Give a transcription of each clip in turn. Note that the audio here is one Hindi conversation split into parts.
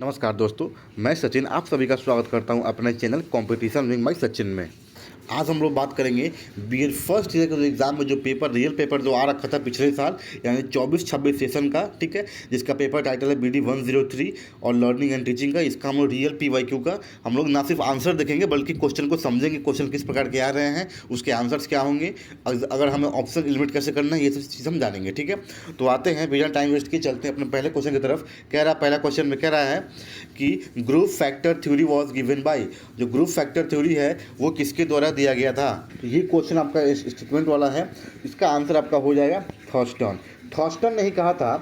नमस्कार दोस्तों, मैं सचिन आप सभी का स्वागत करता हूं अपने channel competition wing by Sachin में। आज हम लोग बात करेंगे बीएड फर्स्ट ईयर के जो एग्ज़ाम में जो पेपर रियल पेपर जो आ रखा था पिछले साल यानी 24-26 सेशन का, ठीक है, जिसका पेपर टाइटल है BD 103 और लर्निंग एंड टीचिंग का। इसका हम लोग रियल PYQ का हम लोग ना सिर्फ आंसर देखेंगे बल्कि क्वेश्चन को समझेंगे, क्वेश्चन किस प्रकार के आ रहे हैं, उसके आंसर्स क्या होंगे, अगर हमें ऑप्शन एलिमिनेट कैसे करना है, ये सब चीज़ हम जानेंगे। ठीक है, तो आते हैं बिना टाइम वेस्ट किए चलते हैं अपने पहले क्वेश्चन की तरफ। पहला क्वेश्चन में कह रहा है कि group factor theory was given by, जो ग्रुप फैक्टर थ्योरी है वो किसके द्वारा दिया गया था। तो ये क्वेश्चन आपका स्टेटमेंट वाला है, इसका आंसर आपका हो जाएगा थॉर्स्टन। थॉर्स्टन ने ही कहा था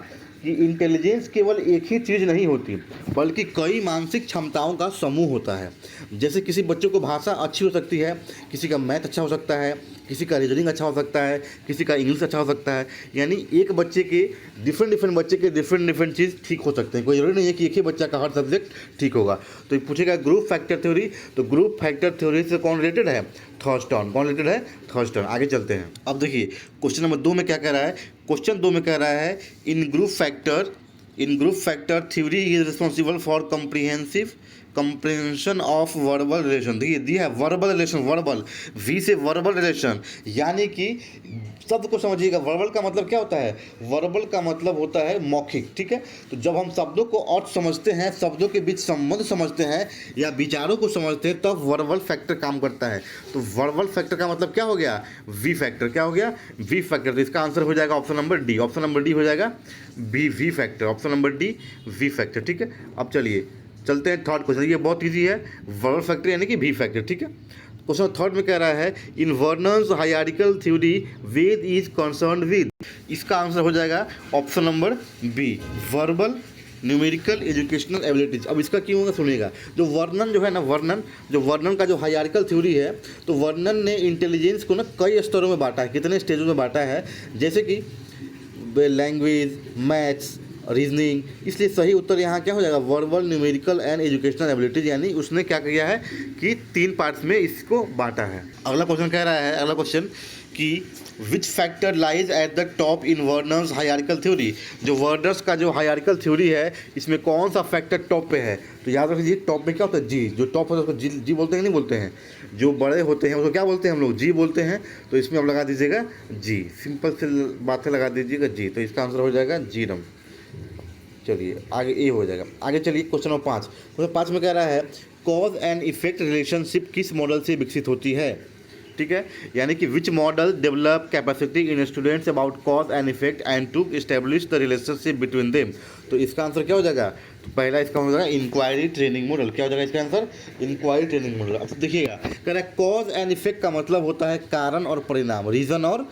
कि इंटेलिजेंस केवल एक ही चीज़ नहीं होती बल्कि कई मानसिक क्षमताओं का समूह होता है। जैसे किसी बच्चे को भाषा अच्छी हो सकती है, किसी का मैथ अच्छा हो सकता है, किसी का रीजनिंग अच्छा हो सकता है, किसी का इंग्लिश अच्छा हो सकता है। यानी एक बच्चे के डिफरेंट बच्चे के डिफरेंट चीज़ ठीक हो सकते हैं। कोई जरूरी नहीं है कि एक ही बच्चा का हर सब्जेक्ट ठीक होगा। तो ये पूछेगा ग्रुप फैक्टर थ्योरी, तो ग्रुप फैक्टर थ्योरी से कौन रिलेटेड है? थॉर्स्टन। कौन रिलेटेड है? थॉर्स्टन। आगे चलते हैं। अब देखिए क्वेश्चन नंबर 2 में क्या कह रहा है। क्वेश्चन 2 में कह रहा है in group factor theory is responsible for comprehension of verbal relation. देखिए दिया है वर्बल रिलेशन, वर्बल वी से वर्बल रिलेशन, यानी कि शब्द को समझिएगा। वर्बल का मतलब क्या होता है? वर्बल का मतलब होता है मौखिक। ठीक है, तो जब हम शब्दों को अर्थ समझते हैं, शब्दों के बीच संबंध समझते हैं या विचारों को समझते हैं, तब वर्बल फैक्टर काम करता है। तो वर्बल फैक्टर का मतलब क्या हो गया? V factor. क्या हो गया? V factor. तो इसका आंसर हो जाएगा option number D. Option number D हो जाएगा V factor. Option number D V factor. ठीक है, अब चलिए चलते हैं थर्ड क्वेश्चन। ये बहुत इजी है, वर्बल फैक्टर यानी कि वी फैक्टर। ठीक है, क्वेश्चन थर्ड में कह रहा है in Vernon's hierarchical theory what is concerned with. इसका आंसर हो जाएगा option number B verbal numerical educational abilities. अब इसका क्यों होगा सुनिएगा। जो वर्णन जो है ना, वर्णन का जो हायरार्किकल थ्योरी है, तो वर्णन ने इंटेलिजेंस को ना कई स्तरों में बांटा है। कितने स्टेजों में बांटा है? जैसे कि लैंग्वेज, मैथ्स, रीजनिंग। इसलिए सही उत्तर यहाँ क्या हो जाएगा? Verbal numerical and educational abilities. यानी उसने क्या किया है कि 3 पार्ट्स में इसको बांटा है। अगला क्वेश्चन कह रहा है, अगला क्वेश्चन कि which factor lies at the top in Vernon's hierarchical theory. जो वर्नर्स का जो हायरार्किकल थ्योरी है, इसमें कौन सा फैक्टर टॉप पे है? तो याद रखिए टॉप में क्या होता है? जी। जो टॉप होता है उसको जी बोलते हैं नहीं बोलते हैं? जो बड़े होते हैं उसको क्या बोलते हैं हम लोग? जी बोलते हैं। तो इसमें आप लगा दीजिएगा जी, सिंपल से बातें लगा दीजिएगा जी। तो इसका आंसर हो जाएगा जीरम। चलिए आगे ए हो जाएगा। आगे चलिए क्वेश्चन नंबर 5। क्वेश्चन 5 में कह रहा है कॉज एंड इफेक्ट रिलेशनशिप किस मॉडल से विकसित होती है। ठीक है, यानी कि which model develop capacity in students about cause and effect and to establish the relationship between them. तो इसका आंसर क्या हो जाएगा? तो पहला इसका हो जाएगा इंक्वायरी ट्रेनिंग मॉडल। क्या हो जाएगा इसका आंसर? Inquiry training model. अब देखिएगा कह रहा है कॉज एंड इफेक्ट का मतलब होता है कारण और परिणाम, रीजन और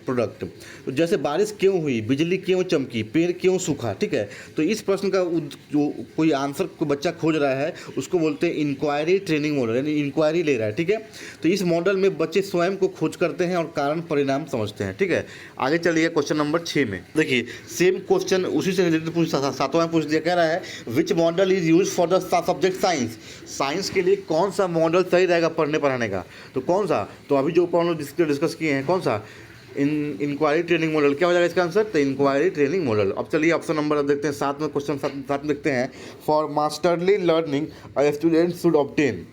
प्रोडक्ट। तो जैसे बारिश क्यों हुई, बिजली क्यों चमकी, पेड़ क्यों सूखा। ठीक है, तो इस प्रश्न का जो कोई आंसर को बच्चा खोज रहा है उसको बोलते हैं इंक्वायरी ट्रेनिंग मॉडल, यानी इंक्वायरी ले रहा है। ठीक है, तो इस मॉडल में बच्चे स्वयं को खोज करते हैं और कारण परिणाम समझते हैं। ठीक है, आगे चलिए क्वेश्चन नंबर 6 में। देखिए सेम क्वेश्चन उसी से रिलेटेड सातवां पूछ दिया। कह रहा है विच model is use for the subject science. Science के लिए कौन सा मॉडल सही रहेगा पढ़ने पढ़ाने का? तो कौन सा? तो अभी जो हम लोग डिस्कस किए हैं, कौन सा? Inquiry training model. क्या हो जाएगा इसका आंसर? तो इंक्वायरी ट्रेनिंग मॉडल। अब चलिए ऑप्शन नंबर देखते हैं 7 में। क्वेश्चन 7 में देखते हैं for masterly learning a student should obtain.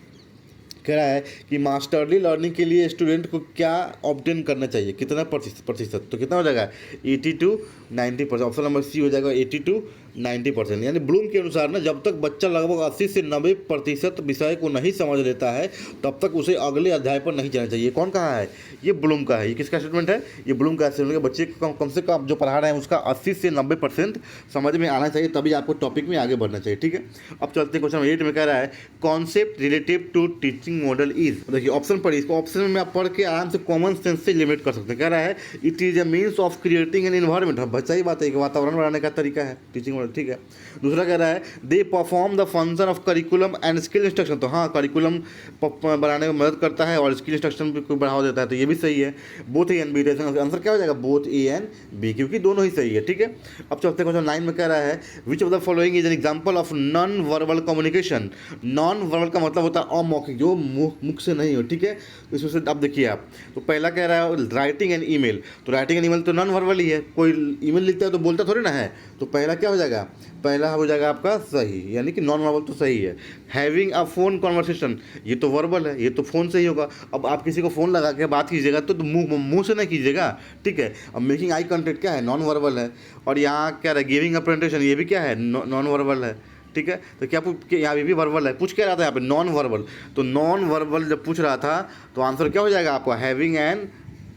कह रहा है कि मास्टरली लर्निंग के लिए स्टूडेंट को क्या ऑब्टेन करना चाहिए, कितना प्रतिशत। तो कितना हो जाएगा? 80 to 90%। ऑप्शन नंबर सी हो जाएगा 80 to 90%। यानी ब्लूम के अनुसार ना जब तक बच्चा लगभग 80 से 90% विषय को नहीं समझ लेता है तब तक उसे अगले अध्याय पर नहीं जाना चाहिए। कौन कहा है? ये ब्लूम का है। ये किसका स्टेटमेंट है? ये ब्लूम का स्टेटमेंट है। बच्चे को कम से कम जो पढ़ा रहे हैं उसका 80 से 90% समझ में आना चाहिए, तभी आपको टॉपिक में आगे बढ़ना चाहिए। ठीक है, अब चलते हैं क्वेश्चन 8 में। कह रहा है concept relative to teaching model is. देखिए ऑप्शन पढ़िए, इसको ऑप्शन में आप पढ़ के आराम से कॉमन सेंस से लिमिट कर सकते हैं। कह रहा है it is a means of creating an environment. बच्चा ही बात है कि वातावरण बनाने का तरीका है टीचिंग मॉडल। ठीक है, दूसरा कह रहा है they perform the function of curriculum and skill instruction. तो हाँ, करिकुलम बनाने में मदद करता है और स्किल इंस्ट्रक्शन को बढ़ावा देता है। तो ये भी सही है। Both A and B. Answer क्या हो जाएगा? बोथ ए एंड बी, क्योंकि दोनों ही सही है। ठीक है, अब चलते हैं क्वेश्चन 9 में। कह रहा है which of the following is an example of non verbal communication. Non verbal का मतलब होता है अमौखिक, जो मुख से नहीं हो। ठीक है, तो इसमें से अब देखिए आप, तो पहला कह रहा है राइटिंग एंड ईमेल। तो राइटिंग एंड ईमेल तो नॉन वर्बल ही है, कोई ईमेल लिखता है तो बोलता थोड़ी ना है। तो पहला क्या हो जाएगा? जाएगा? पहला हो जाएगा आपका सही, यानी कि नॉन वर्बल तो सही है। हैविंग अ फोन कॉन्वर्सेशन, ये तो वर्बल है, ये तो फ़ोन से ही होगा। अब आप किसी को फ़ोन लगा के बात कीजिएगा तो मुंह से नहीं कीजिएगा, ठीक है। अब मेकिंग आई कॉन्टेक्ट क्या है? नॉन वर्बल है। और यहाँ क्या है? गिविंग अ प्रेजेंटेशन, ये भी क्या है? नॉन वर्बल है, ठीक है। तो क्या यहाँ भी वर्बल है? पूछ क्या रहा था यहाँ पे? Non verbal. तो नॉन वर्बल जब पूछ रहा था तो आंसर क्या हो जाएगा आपका? Having an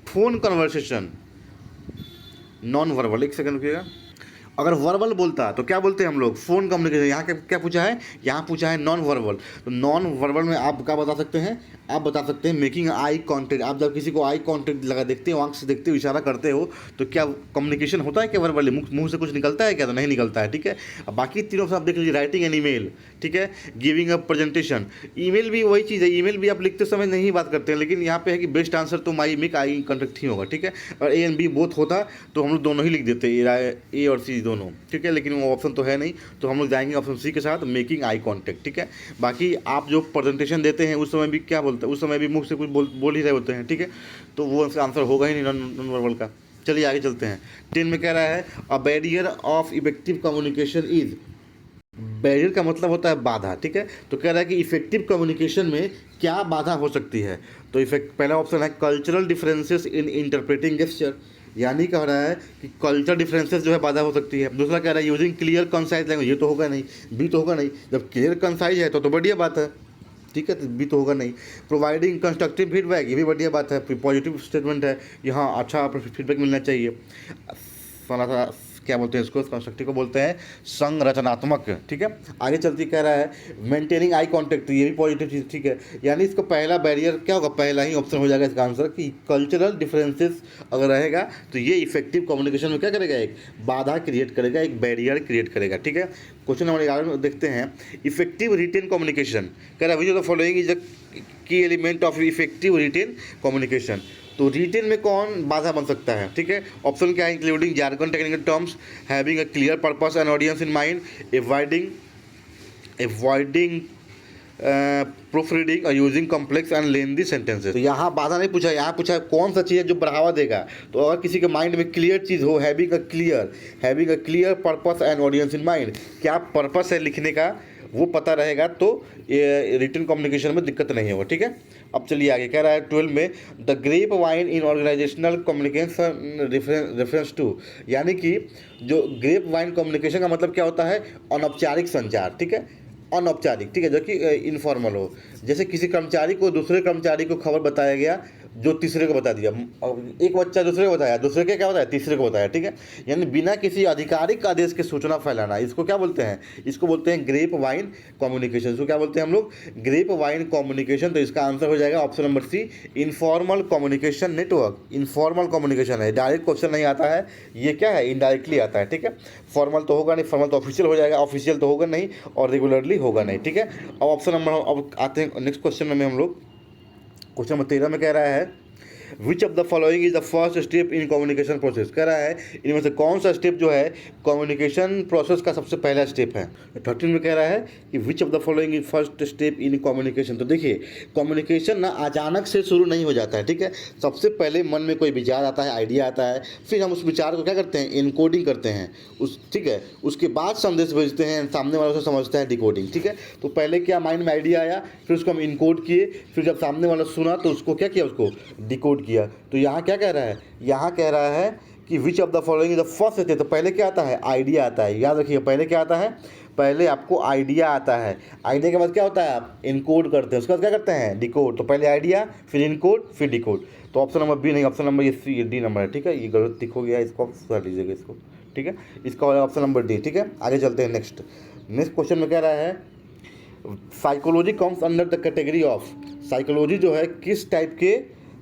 phone conversation, non verbal. एक सेकंड रुकिएगा। अगर वर्बल बोलता तो क्या बोलते हैं हम लोग? Phone communication. यहाँ क्या पूछा है? यहाँ पूछा है नॉन वर्बल। तो नॉन वर्बल में आप क्या बता सकते हैं? आप बता सकते हैं मेकिंग आई कॉन्टेक्ट। आप जब किसी को आई कॉन्टेक्ट लगा देखते हो, आंख से देखते हो, इशारा करते हो, तो क्या कम्युनिकेशन होता है क्या वर्बली? मुंह से कुछ निकलता है क्या? तो नहीं निकलता है, ठीक है। अब बाकी तीनों से आप देख लीजिए, राइटिंग एन ईमेल, ठीक है, गिविंग अ प्रेजेंटेशन। ईमेल भी वही चीज़ है, ईमेल भी आप लिखते समय नहीं बात करते हैं, लेकिन यहाँ पे है कि बेस्ट आंसर तो मेक आई कॉन्टेक्ट ही होगा, ठीक है। और ए एंड बी बोथ होता तो हम लोग दोनों ही लिख देते, ए और सी दोनों, ठीक है। लेकिन वो ऑप्शन तो है नहीं, तो हम लोग जाएंगे ऑप्शन सी के साथ, मेकिंग आई कॉन्टेक्ट, ठीक है। बाकी आप जो प्रेजेंटेशन देते हैं उस समय भी क्या बोलते हैं? उस समय भी मुख से कुछ बोल ही रहे होते हैं, ठीक है। तो वो आंसर होगा ही नहीं नॉन वर्बल का। चलिए आगे चलते हैं। 10 में कह रहा है a barrier of effective communication is. Barrier का मतलब होता है बाधा, ठीक है। तो कह रहा है कि इफेक्टिव कम्युनिकेशन में क्या बाधा हो सकती है? तो पहला ऑप्शन है cultural differences in interpreting gesture, यानी कह रहा है कि कल्चर डिफरेंसेस जो है बाधा हो सकती है। दूसरा कह रहा है यूजिंग क्लियर कंसाइज लैंग्वेज, ये तो होगा नहीं, बी तो होगा नहीं। जब क्लियर कंसाइज है तो बढ़िया बात है, ठीक है, तो बी तो होगा नहीं। प्रोवाइडिंग कंस्ट्रक्टिव फीडबैक, ये भी बढ़िया बात है, पॉजिटिव स्टेटमेंट है, यहाँ अच्छा फीडबैक मिलना चाहिए। क्या बोलते हैं इसको? कंस्ट्रक्टिव को बोलते हैं संरचनात्मक, ठीक है। आगे चलती कह रहा है मेंटेनिंग आई कॉन्टेक्ट, ये भी पॉजिटिव चीज़, ठीक है। यानी इसका पहला बैरियर क्या होगा? पहला ही ऑप्शन हो जाएगा इसका आंसर कि कल्चरल डिफरेंसेस अगर रहेगा तो ये इफेक्टिव कम्युनिकेशन में क्या करेगा? एक बाधा क्रिएट करेगा, एक बैरियर क्रिएट करेगा, ठीक है। क्वेश्चन नंबर 11 में देखते हैं इफेक्टिव रिटेन कम्युनिकेशन। कह रहा है which of the following is the key element of effective written communication. तो रिटेन में कौन बाधा बन सकता है, ठीक है। ऑप्शन क्या है? Including jargon technical terms, having a clear purpose and audience in mind, avoiding proof reading और using complex and lengthy sentences. तो यहाँ बाधा नहीं पूछा, यहाँ पूछा है कौन सा चीज़ है जो बढ़ावा देगा। तो अगर किसी के माइंड में क्लियर चीज़ हो, having a clear purpose and audience in mind, क्या पर्पस है लिखने का वो पता रहेगा तो ये रिटन कम्युनिकेशन में दिक्कत नहीं होगा, ठीक है। अब चलिए आगे कह रहा है 12 में the grapevine in organizational communication reference to, यानी कि जो ग्रेप वाइन कम्युनिकेशन का मतलब क्या होता है? अनौपचारिक संचार, ठीक है, अनौपचारिक, ठीक है, जो कि इनफॉर्मल हो। जैसे किसी कर्मचारी को दूसरे कर्मचारी को खबर बताया गया जो तीसरे को बता दिया, एक बच्चा दूसरे को बताया, दूसरे के क्या बताया? तीसरे को बताया, ठीक है। यानी बिना किसी आधिकारिक आदेश के सूचना फैलाना, इसको क्या बोलते हैं? इसको बोलते हैं ग्रेप वाइन कम्युनिकेशन। इसको क्या बोलते हैं हम लोग? Grapevine communication. तो इसका आंसर हो जाएगा option number C, informal communication network. Informal communication है, डायरेक्ट क्वेश्चन नहीं आता है, ये क्या है? इनडायरेक्टली आता है, ठीक है। फॉर्मल तो होगा नहीं, फॉर्मल तो ऑफिशियल हो जाएगा, ऑफिशियल तो होगा नहीं, और रेगुलरली होगा नहीं, ठीक है। अब ऑप्शन नंबर, अब आते हैं नेक्स्ट क्वेश्चन में हम लोग। क्वेश्चन नंबर 13 में कह रहा है which of the following is the first step in communication process. कह रहा है इनमें से कौन सा स्टेप जो है कम्युनिकेशन प्रोसेस का सबसे पहला स्टेप है। 13 में कह रहा है कि विच of the following is first step in communication. तो देखिए कम्युनिकेशन ना अचानक से शुरू नहीं हो जाता है, ठीक है। सबसे पहले मन में कोई विचार आता है, आइडिया आता है, फिर हम उस विचार को क्या करते हैं? इनकोडिंग करते हैं उस, ठीक है। उसके बाद संदेश भेजते हैं, सामने वाला उसे समझता है, डिकोडिंग, ठीक है। तो पहले क्या माइंड में आइडिया आया, फिर उसको हम इनकोड किए, फिर जब सामने वाला सुना तो उसको क्या किया? उसको डिकोड किया। तो यहाँ क्या कह रहा है? यहाँ कह रहा है कि विच of the following is the first step. तो पहले क्या आता है? आइडिया आता है। याद रखिए पहले क्या आता है? पहले आपको आइडिया आता है। आइडिया के बाद क्या होता है? आप इनकोड करते हैं, उसके बाद क्या करते हैं? डिकोड। तो पहले आइडिया, फिर इनकोड, फिर डिकोड। तो ऑप्शन नंबर बी नहीं, ऑप्शन नंबर ये सी, डी नंबर है, ठीक है। ये गलत दिख हो गया, इसको कर लीजिएगा इसको, ठीक है। इसका ऑप्शन नंबर डी, ठीक है। आगे चलते हैं नेक्स्ट क्वेश्चन में कह रहा है psychology comes under the category of. Psychology जो है किस टाइप के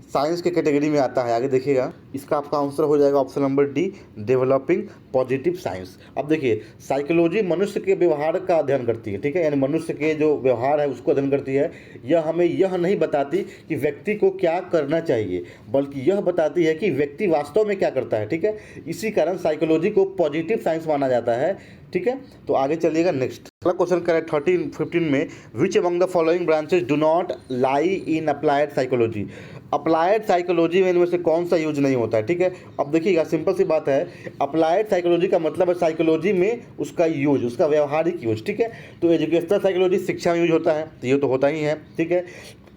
साइंस के कैटेगरी में आता है? आगे देखिएगा, इसका आपका आंसर हो जाएगा option number D, developing positive science. अब देखिए साइकोलॉजी मनुष्य के व्यवहार का अध्ययन करती है, ठीक है, यानी मनुष्य के जो व्यवहार है उसको अध्ययन करती है। यह हमें यह नहीं बताती कि व्यक्ति को क्या करना चाहिए, बल्कि यह बताती है कि व्यक्ति वास्तव में क्या करता है, ठीक है। इसी कारण साइकोलॉजी को पॉजिटिव साइंस माना जाता है, ठीक है। तो आगे चलिएगा नेक्स्ट अगला क्वेश्चन करें 15 में विच among the following branches do not lie in applied psychology. Applied psychology में इनमें से कौन सा यूज नहीं होता है, ठीक है। अब देखिएगा सिंपल सी बात है, अप्लाइड साइकोलॉजी का मतलब है साइकोलॉजी में उसका यूज, उसका व्यवहारिक यूज, ठीक है। तो एजुकेशनल साइकोलॉजी शिक्षा में यूज होता है, तो ये तो होता ही है, ठीक है।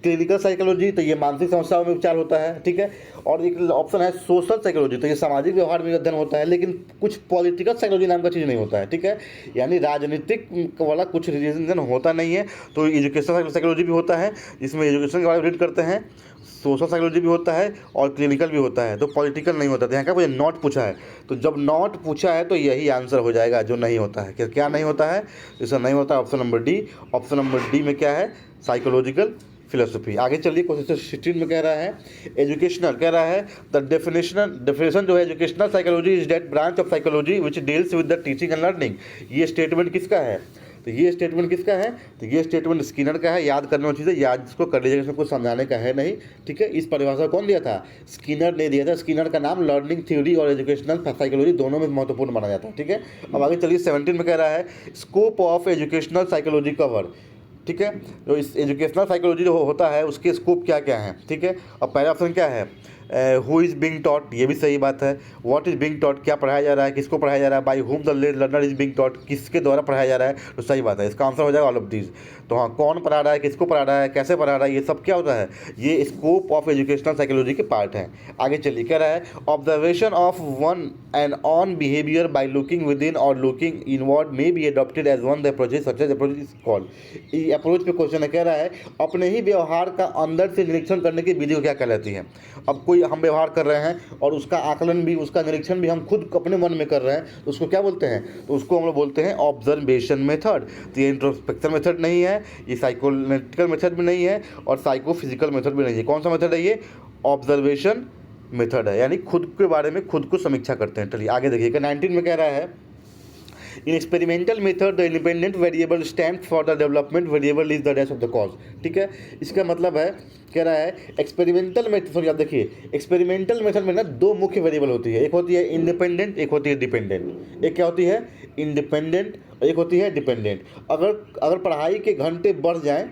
क्लिनिकल साइकोलॉजी तो ये मानसिक समस्याओं में उपचार होता है, ठीक है। और एक ऑप्शन है सोशल साइकोलॉजी, तो ये सामाजिक व्यवहार में अध्ययन होता है, लेकिन कुछ पॉलिटिकल साइकोलॉजी नाम का चीज़ नहीं होता है, ठीक है। यानी राजनीतिक वाला कुछ रीजन होता नहीं है। तो एजुकेशनल साइकोलॉजी भी होता है, जिसमें एजुकेशन के बारे में रीड करते हैं, सोशल साइकोलॉजी भी होता है और क्लिनिकल भी होता है, तो पॉलिटिकल नहीं होता। तो यहाँ का मुझे नॉट पूछा है, तो जब नॉट पूछा है तो यही आंसर हो जाएगा जो नहीं होता है। क्या नहीं होता है, इसका नहीं होता है option number D. Option number D में क्या है, साइकोलॉजिकल फिलोसफी। आगे चलिए क्वेश्चन 16 में कह रहा है एजुकेशनल, कह रहा है द डेफिनेशन जो है educational psychology is that branch of psychology which deals with the teaching and learning. ये स्टेटमेंट किसका है, तो ये स्टेटमेंट किसका है, तो ये स्टेटमेंट स्किनर का है। याद करने वाली चीज़ है, याद इसको कर लीजिएगा, इसमें कुछ समझाने का है नहीं, ठीक है। इस परिभाषा कौन दिया था, स्किनर ने दिया था। स्किनर का नाम लर्निंग थ्योरी और एजुकेशनल साइकोलॉजी दोनों में महत्वपूर्ण माना जाता है, ठीक है। अब आगे चलिए 17 में कह रहा है scope of educational psychology cover, ठीक है। तो इस एजुकेशनल साइकोलॉजी जो होता है उसके स्कोप क्या क्या हैं, ठीक है। अब पहला ऑप्शन क्या है, हु इज़ बिंग टॉट, ये भी सही बात है। व्हाट इज़ बिंग टॉट, क्या पढ़ाया जा रहा है, किसको पढ़ाया जा रहा है। By whom the learner is being taught, किसके द्वारा पढ़ाया जा रहा है, तो सही बात है, इसका आंसर हो जाएगा ऑल ऑफ दीज। तो हाँ, कौन पढ़ा रहा है, किसको पढ़ा रहा है, कैसे पढ़ा रहा है, ये सब क्या होता है, ये स्कोप ऑफ एजुकेशनल साइकोलॉजी के पार्ट हैं। आगे चलिए कह रहा है observation of one and on behaviour by looking within और looking inward may be adopted as one the approach such as approach is called. ये अप्रोच पे क्वेश्चन है, कह रहा है अपने ही व्यवहार का अंदर से निरीक्षण करने की विधि को क्या कहलाती है। अब कोई हम व्यवहार कर रहे हैं और उसका आकलन भी, उसका निरीक्षण भी हम खुद अपने मन में कर रहे हैं, तो उसको क्या बोलते हैं, तो उसको हम लोग बोलते हैं ऑब्जर्वेशन मेथड। तो ये इंट्रोस्पेक्शन मेथड नहीं है, ये साइकोलॉजिकल मेथड भी नहीं है और साइकोफिजिकल मेथड भी नहीं है। कौन सा मेथड है, ये ऑब्जर्वेशन मेथड है, यानी खुद के बारे में खुद को समीक्षा करते हैं। चलिए आगे देखिएगा 19 में कह रहा है in experimental method the independent variable stand for the development variable is the rest of the cause, ठीक है। इसका मतलब है, कह रहा है एक्सपेरिमेंटल मेथड, सॉरी आप देखिए एक्सपेरिमेंटल मेथड में ना दो मुख्य वेरिएबल होती है, एक होती है इंडिपेंडेंट, एक होती है डिपेंडेंट। एक क्या होती है, इंडिपेंडेंट, और एक होती है डिपेंडेंट। अगर पढ़ाई के घंटे बढ़ जाएं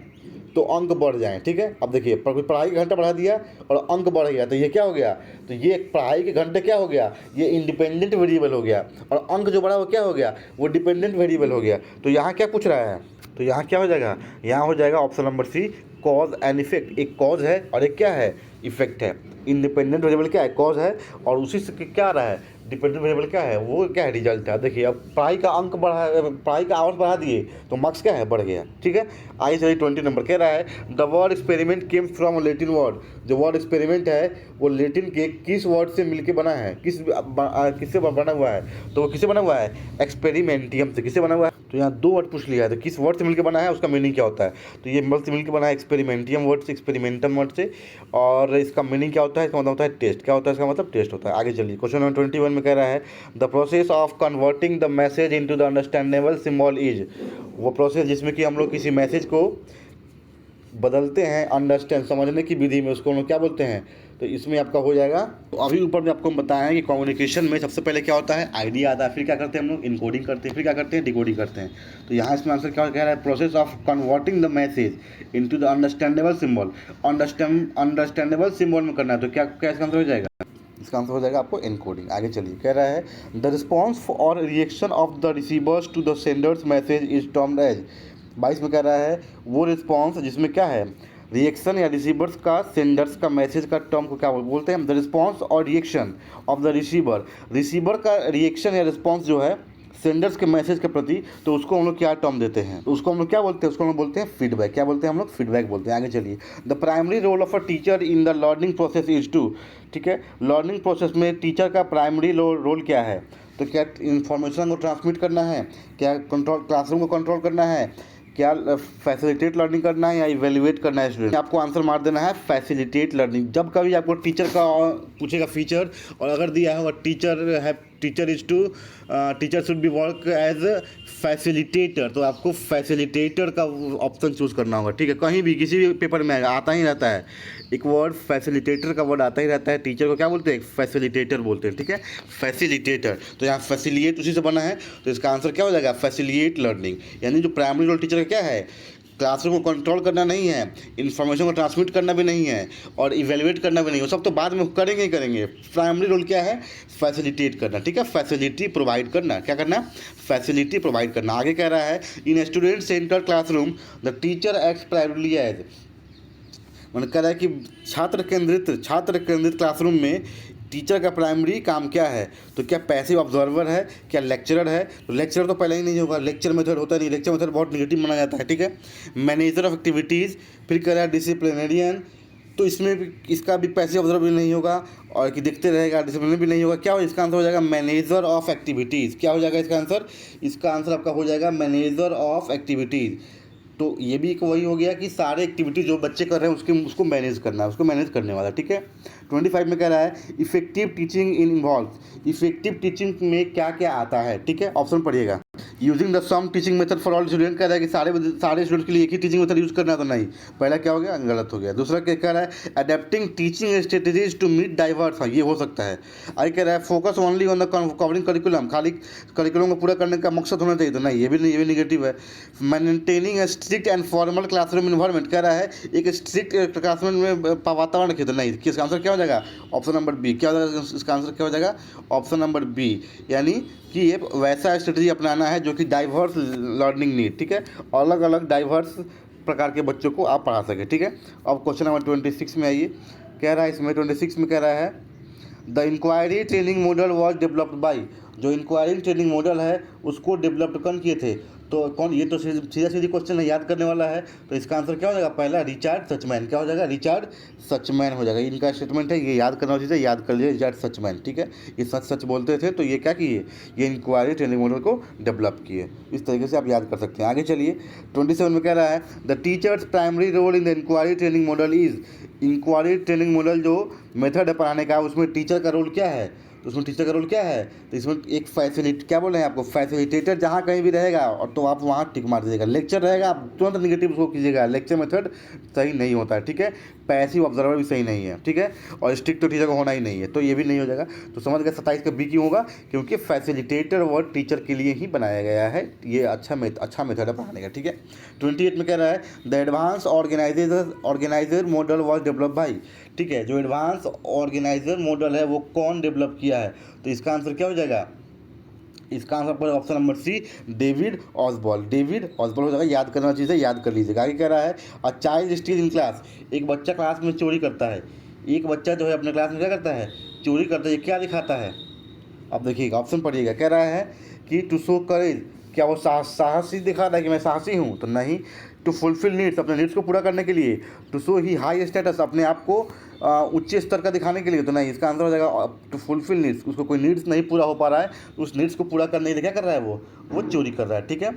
तो अंक बढ़ जाएं, ठीक है। अब देखिए पढ़ाई का घंटा बढ़ा दिया और अंक बढ़ गया, तो ये क्या हो गया, तो ये पढ़ाई के घंटे क्या हो गया, ये इंडिपेंडेंट वेरिएबल हो गया, और अंक जो बढ़ा वो क्या हो गया, वो डिपेंडेंट वेरिएबल हो गया। तो यहाँ क्या पूछ रहा है, तो यहाँ क्या हो जाएगा, यहाँ हो जाएगा option number C cause and effect. एक कॉज है और एक क्या है, इफेक्ट है। इंडिपेंडेंट वेरिएबल क्या है, कॉज है, और उसी से क्या आ रहा है, डिपेंडेंट वेरिएबल क्या है, वो क्या है, रिजल्ट है। देखिए अब पढ़ाई का अंक बढ़ा, पढ़ाई का आवर्स बढ़ा दिए तो मार्क्स क्या है, बढ़ गया, ठीक है। आइए चलिए 20 नंबर कह रहा है the word experiment came from Latin word. जो वर्ड एक्सपेरिमेंट है वो लेटिन के किस वर्ड से मिलके बना है, किससे बना हुआ है, तो वो किससे बना हुआ है, एक्सपेरिमेंटियम से। किससे बना हुआ है, तो यहाँ दो वर्ड पूछ लिया है, तो किस वर्ड से मिलकर बना है, उसका मीनिंग क्या होता है। तो ये वर्ड से मिलकर बना है एक्सपेरिमेंटियम वर्ड से, एक्सपेरिमेंटम वर्ड से, और इसका मीनिंग क्या होता है, इसका मतलब होता है टेस्ट। क्या होता है इसका मतलब, टेस्ट होता है। आगे चलिए क्वेश्चन नंबर 21 में कह रहा है the process of converting the message into the understandable symbol is. वो प्रोसेस जिसमें कि हम लोग किसी मैसेज को बदलते हैं समझने की विधि में, उसको हम लोग क्या बोलते हैं, तो इसमें आपका हो जाएगा। तो अभी ऊपर में आपको हम बताया कि कम्युनिकेशन में सबसे पहले क्या होता है, आइडिया आता है, फिर क्या करते हैं हम लोग, इनकोडिंग करते हैं, फिर क्या करते हैं, डिकोडिंग करते हैं। तो यहाँ इसमें आंसर क्या कह रहा है, process of converting the message into the understandable symbol. Understandable symbol में करना है, तो क्या इसका आंसर हो जाएगा, इसका आंसर हो जाएगा आपको इनकोडिंग। आगे चलिए कह रहा है the response or reaction of the receivers to the sender's message is termed as. 22 में कह रहा है वो रिस्पॉन्स जिसमें क्या है, रिएक्शन या रिसीवर्स का सेंडर्स का मैसेज का टर्म को क्या बोलते हैं, the response or reaction of the receiver का रिएक्शन या रिस्पॉन्स जो है सेंडर्स के मैसेज के प्रति, तो उसको हम लोग क्या टर्म देते हैं, तो उसको हम लोग क्या बोलते हैं, उसको हम लोग बोलते हैं फीडबैक। क्या बोलते हैं हम लोग, फीडबैक बोलते हैं। आगे चलिए the primary role of a teacher in the learning process is to, ठीक है। लर्निंग प्रोसेस में टीचर का प्राइमरी रोल क्या है, तो क्या इन्फॉर्मेशन को ट्रांसमिट करना है, क्या कंट्रोल क्लासरूम को कंट्रोल करना है, क्या फैसिलिटेट लर्निंग करना है या इवेल्युएट करना है स्टूडेंट। आपको आंसर मार देना है फैसिलिटेट लर्निंग। जब कभी आपको टीचर का पूछेगा फीचर और अगर दिया है teacher should be work as facilitator, तो आपको फैसिलिटेटर का ऑप्शन चूज करना होगा, ठीक है। कहीं भी किसी भी पेपर में आता ही रहता है एक वर्ड, फैसिलिटेटर का वर्ड आता ही रहता है। टीचर को क्या बोलते हैं, फैसिलिटेटर बोलते हैं, ठीक है, फैसिलिटेटर। तो यहाँ फैसिलिएट उसी से बना है, तो इसका आंसर क्या हो जाएगा, फैसिलिएट लर्निंग। यानी जो प्राइमरी रोल टीचर का क्या है, क्लासरूम को कंट्रोल करना नहीं है, इन्फॉर्मेशन को ट्रांसमिट करना भी नहीं है, और इवेलुएट करना भी नहीं है, वो सब तो बाद में करेंगे ही करेंगे। प्राइमरी रोल क्या है? फैसिलिटेट करना, ठीक है, फैसिलिटी प्रोवाइड करना। क्या करना? फैसिलिटी प्रोवाइड करना। आगे कह रहा है in student centre classroom the teacher acts primarily as, मैंने कह रहा है कि छात्र केंद्रित क्लासरूम में टीचर का प्राइमरी काम क्या है? तो क्या पैसिव ऑब्जर्वर है, क्या लेक्चरर है? तो लेक्चरर तो पहले ही नहीं होगा, लेक्चर मेथड होता नहीं, लेक्चर मेथड बहुत निगेटिव माना जाता है, ठीक है। मैनेजर ऑफ एक्टिविटीज़, फिर कह रहा है डिसिप्लिनरियन, तो इसमें भी इसका भी पैसिव ऑब्जर्वर भी नहीं होगा, और कि देखते रहेगा, डिसिप्लिनरी भी नहीं होगा। क्या हो इसका आंसर? हो जाएगा मैनेजर ऑफ एक्टिविटीज़। क्या हो जाएगा इसका आंसर? इसका आंसर आपका हो जाएगा मैनेजर ऑफ एक्टिविटीज़। तो ये भी एक वही हो गया कि सारे एक्टिविटी जो बच्चे कर रहे हैं उसको मैनेज करना है, उसको मैनेज करने वाला, ठीक है। 25 में कह रहा है effective teaching in involve, effective teaching में क्या क्या आता है, ठीक है। ऑप्शन पढ़िएगा। Using the same teaching method for all student, कह रहा है कि सारे स्टूडेंट के लिए एक ही टीचिंग मेथड यूज़ करना है, तो नहीं, पहला क्या हो गया? गलत हो गया। दूसरा क्या कह रहा है? Adapting teaching strategies to meet diverse, हाँ ये हो सकता है। आगे कह रहा है focus only on the covering curriculum, खाली करिकुलम को पूरा करने का मकसद होना चाहिए, तो नहीं, ये भी निगेटिव है। Maintaining A strict and formal classroom environment, कह रहा है एक स्ट्रिक्ट क्लासरूम में वातावरण रखिए, तो नहीं, किसका आंसर क्या हो जाएगा? Option number B. क्या हो जाएगा इसका आंसर? क्या हो जाएगा? ऑप्शन नंबर बी, यानी कि ये वैसा स्ट्रेटजी अपनाना है जो कि डाइवर्स लर्निंग नीड, ठीक है, अलग अलग डाइवर्स प्रकार के बच्चों को आप पढ़ा सके, ठीक है। अब क्वेश्चन नंबर 26 में आइए। कह रहा है इसमें 26 में कह रहा है the inquiry training model was developed by, जो इंक्वायरी ट्रेनिंग मॉडल है उसको डेवलप्ड कौन किए थे? तो कौन? ये तो सीधा सीधी क्वेश्चन है, याद करने वाला है। तो इसका आंसर क्या हो जाएगा? पहला रिचर्ड सचमैन। क्या हो जाएगा? रिचर्ड सचमैन हो जाएगा। इनका स्टेटमेंट है, ये याद करना चीज़ है, याद कर लीजिए, रिचर्ड सचमैन, ठीक है। ये सच सच बोलते थे, तो ये क्या किए? ये इंक्वायरी ट्रेनिंग मॉडल को डेवलप किए। इस तरीके से आप याद कर सकते हैं। आगे चलिए 27 में कह रहा है the teacher's primary role in the inquiry training model is, inquiry training model जो मेथड है पढ़ाने का, उसमें टीचर का रोल क्या है? तो उसमें टीचर का रोल क्या है? तो इसमें एक क्या बोल रहे हैं आपको? फैसिलिटेटर जहाँ कहीं भी रहेगा और तो आप वहाँ टिक मार दीजिएगा। लेक्चर रहेगा आप तुरंत निगेटिव उसको कीजिएगा, लेक्चर मेथड सही नहीं होता है, ठीक है। पैसिव ऑब्जर्वर भी सही नहीं है, ठीक है, और स्ट्रिक्ट तो टीचर को होना ही नहीं है, तो ये भी नहीं हो जाएगा। तो समझ गए 27 का बी क्यों होगा? क्योंकि फैसिलिटेटर वर्ड टीचर के लिए ही बनाया गया है, ये अच्छा मेथड है पढ़ाने का, ठीक है। 28 में कह रहा है the advance organiser model was develop by, ठीक है, जो एडवांस ऑर्गेनाइजर मॉडल है वो कौन डेवलप किया है? तो इसका आंसर क्या हो जाएगा? इसका आंसर पर option number C, David Ausubel. David Ausubel हो जाएगा, याद करना चीज़ है, याद कर लीजिएगा। आगे कह रहा है a child steel in class, एक बच्चा क्लास में चोरी करता है, एक बच्चा जो है अपने क्लास में क्या करता है? चोरी करता है। ये क्या दिखाता है? अब देखिएगा, ऑप्शन पढ़िएगा। कह रहा है कि टू शो करेज, क्या वो साहसी दिखा रहा है कि मैं साहसी हूँ? तो नहीं। टू फुलफिल नीड्स, अपने नीड्स को पूरा करने के लिए। To show he high status, अपने आप को उच्च स्तर का दिखाने के लिए। तो नहीं, इसका आंसर हो जाएगा टू फुलफिल नीड्स, उसको कोई नीड्स नहीं पूरा हो पा रहा है, उस नीड्स को पूरा करने के लिए क्या कर रहा है? वो चोरी कर रहा है, ठीक है।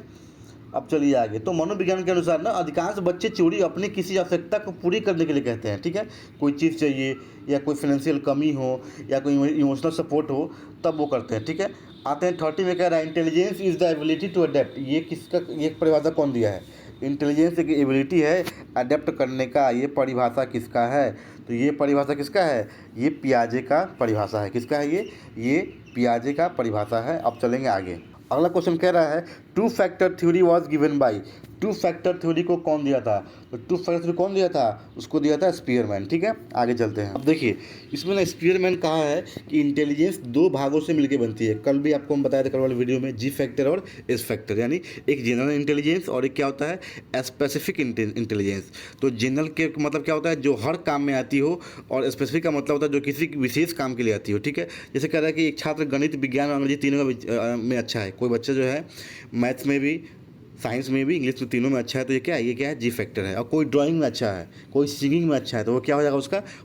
अब चलिए आगे। तो मनोविज्ञान के अनुसार ना अधिकांश बच्चे चोरी अपनी किसी आवश्यकता को पूरी करने के लिए कहते हैं, ठीक है। कोई चीज़ चाहिए या कोई फाइनेंशियल कमी हो या कोई इमोशनल सपोर्ट हो, तब वो करते हैं, ठीक है। आते हैं 30 में। कह रहा है intelligence is the ability to adapt, ये परिभाषा कौन दिया है? इंटेलिजेंस एक एबिलिटी है अडेप्ट करने का, ये परिभाषा किसका है? तो ये परिभाषा किसका है? ये पियाजे का परिभाषा है। किसका है ये पियाजे का परिभाषा है। अब चलेंगे आगे। अगला क्वेश्चन कह रहा है two factor theory was given by, two factor theory को कौन दिया था? तो टू फैक्टर थ्योरी कौन दिया था? उसको दिया था स्पीयरमैन, ठीक है। आगे चलते हैं। अब देखिए इसमें ना स्पीयरमैन कहा है कि इंटेलिजेंस दो भागों से मिलकर बनती है। कल भी आपको हम बताया था, कल वाले वीडियो में, जी फैक्टर और एस फैक्टर, यानी एक जनरल इंटेलिजेंस और एक क्या होता है? Specific intelligence. तो जनरल के मतलब क्या होता है? जो हर काम में आती हो, और स्पेसिफिक का मतलब होता है जो किसी विशेष काम के लिए आती हो, ठीक है। जैसे कह रहा है कि एक छात्र गणित, विज्ञान और अंग्रेजी तीनों में अच्छा है, कोई बच्चा जो है मैथ्स में भी, साइंस में भी, इंग्लिश में, तीनों में अच्छा है, तो ये क्या है? जी फैक्टर है। और कोई ड्राइंग में अच्छा है, कोई सिंगिंग में अच्छा है, तो वो क्या हो जाएगा?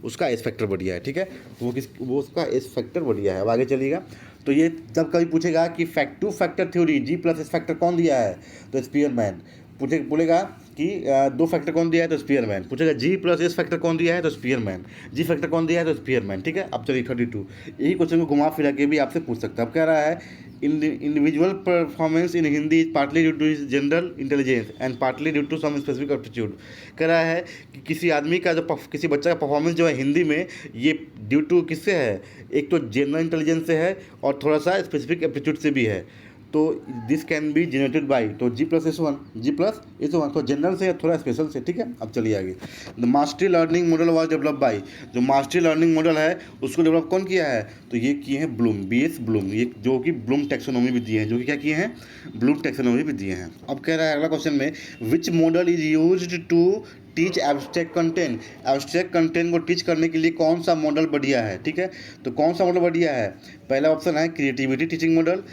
उसका एस फैक्टर बढ़िया है, ठीक है। वो उसका एस फैक्टर बढ़िया है। अब आगे चलिएगा। तो ये जब कभी पूछेगा कि टू फैक्टर थ्योरी जी प्लस एस फैक्टर कौन दिया है? तो स्पीयरमैन। बोलेगा कि दो फैक्टर कौन दिया है? तो स्पीयरमैन। पूछेगा जी प्लस एस फैक्टर कौन दिया है? तो स्पीयरमैन। जी फैक्टर कौन दिया है? तो स्पीयरमैन, ठीक है। अब चलिए 32, यही क्वेश्चन को घुमा फिरा के भी आपसे पूछ सकता है। अब कह रहा है individual performance in Hindi is partly due to his general intelligence and partly due to some specific aptitude. कह रहा है कि किसी आदमी का जो किसी बच्चा का परफॉर्मेंस जो है हिंदी में, ये ड्यू टू किससे है? एक तो जनरल इंटेलिजेंस से है और थोड़ा सा स्पेसिफिक एप्टीट्यूड से भी है। तो this can be generated by, तो G+S1, G+S1, तो जनरल से थोड़ा स्पेशल से, ठीक है। अब चलिए आगे। The mastery learning model was develop by, जो मास्टरी लर्निंग मॉडल है उसको डेवलप कौन किया है, तो ये किए हैं ब्लूम, BS ब्लूम, ये जो कि ब्लूम टैक्सोनॉमी भी दिए हैं, जो कि क्या किए हैं, ब्लूम टैक्सोनॉमी भी दिए हैं। अब कह रहा है अगला क्वेश्चन में, which model is used to teach abstract content, abstract content को टीच करने के लिए कौन सा मॉडल बढ़िया है, ठीक है। तो कौन सा मॉडल बढ़िया है, पहला ऑप्शन है क्रिएटिविटी टीचिंग मॉडल,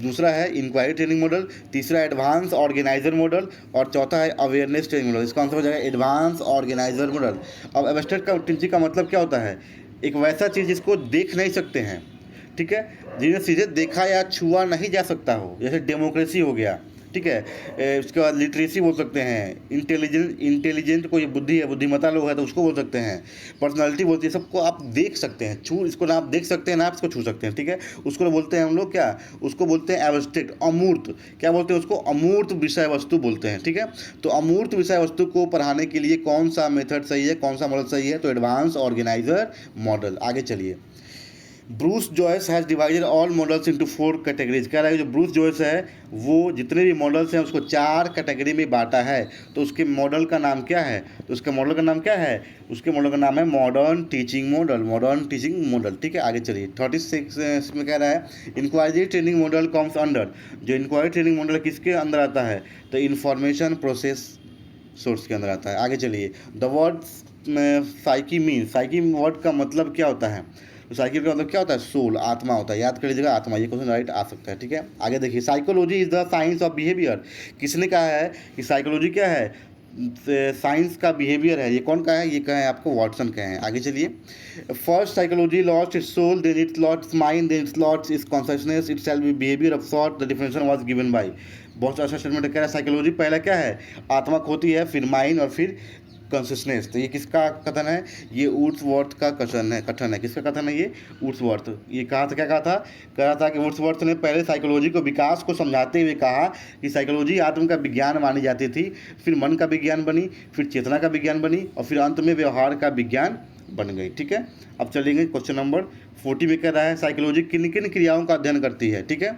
दूसरा है इंक्वायरी ट्रेनिंग मॉडल, तीसरा एडवांस ऑर्गेनाइजर मॉडल, और चौथा है अवेयरनेस ट्रेनिंग मॉडल। इसका आंसर हो जाएगा एडवांस ऑर्गेनाइजर मॉडल। अब एब्स्ट्रैक्ट का टीचिंग का मतलब क्या होता है, एक वैसा चीज़ जिसको देख नहीं सकते हैं, ठीक है, जिन्हें सीधे देखा या छुआ नहीं जा सकता हो, जैसे डेमोक्रेसी हो गया, ठीक है। उसके बाद लिटरेसी बोल सकते हैं, इंटेलिजेंट कोई बुद्धि है, बुद्धिमत्ता लोग है तो उसको बोल सकते हैं, पर्सनालिटी बोलती है, सबको आप देख सकते हैं, इसको ना आप देख सकते हैं ना आप इसको छू सकते हैं, ठीक है। उसको बोलते हैं हम लोग क्या, उसको बोलते हैं एब्स्ट्रैक्ट, अमूर्त, क्या बोलते हैं उसको, अमूर्त विषय वस्तु बोलते हैं, ठीक है। तो अमूर्त विषय वस्तु को पढ़ाने के लिए कौन सा मेथड सही है, कौन सा मॉडल सही है, तो एडवांस ऑर्गेनाइजर मॉडल। आगे चलिए। Bruce Joyce has divided all models into 4 categories, कह रहा है जो ब्रूस जॉयस है वो जितने भी मॉडल्स हैं उसको 4 कैटेगरी में बांटा है। तो उसके मॉडल का नाम क्या है, तो उसके मॉडल का नाम क्या है, उसके मॉडल का नाम है modern teaching model, modern teaching model, ठीक है। आगे चलिए। 36 में कह रहा है inquiry training model comes under, जो इंक्वायरी ट्रेनिंग मॉडल किसके अंदर आता है, तो इंफॉर्मेशन प्रोसेस सोर्स के अंदर आता है। आगे चलिए। The word psyche mean, psyche word का मतलब क्या होता है, तो साइकिल का मतलब क्या होता है, सोल, आत्मा होता है, याद कर लीजिएगा आत्मा, ये क्वेश्चन राइट आ सकता है, ठीक है। आगे देखिए। Psychology is the science of behaviour, किसने कहा है कि साइकोलॉजी क्या है, साइंस का बिहेवियर है, ये कौन का है, ये कहा है आपको वॉटसन का है। आगे चलिए। First psychology lost its soul, then it's lost mind, then it's lost its consciousness, it's self behaviour of sort, the definition was given by. बहुत अच्छा स्टेटमेंट कह रहा है, साइकोलॉजी पहला क्या है, आत्मा खोती है, फिर माइंड और फिर कंसिस्टेंस। तो ये किसका कथन है, ये वुड्सवर्थ का कथन है, किसका कथन है, ये वुड्सवर्थ। ये कहा था, क्या कहा था कि वुड्सवर्थ ने पहले साइकोलॉजी को विकास को समझाते हुए कहा कि साइकोलॉजी आत्म का विज्ञान मानी जाती थी, फिर मन का विज्ञान बनी, फिर चेतना का विज्ञान बनी, और फिर अंत में व्यवहार का विज्ञान बन गई, ठीक है। अब चलेंगे क्वेश्चन नंबर 40 में कह रहा है साइकोलॉजी किन किन क्रियाओं का अध्ययन करती है, ठीक है।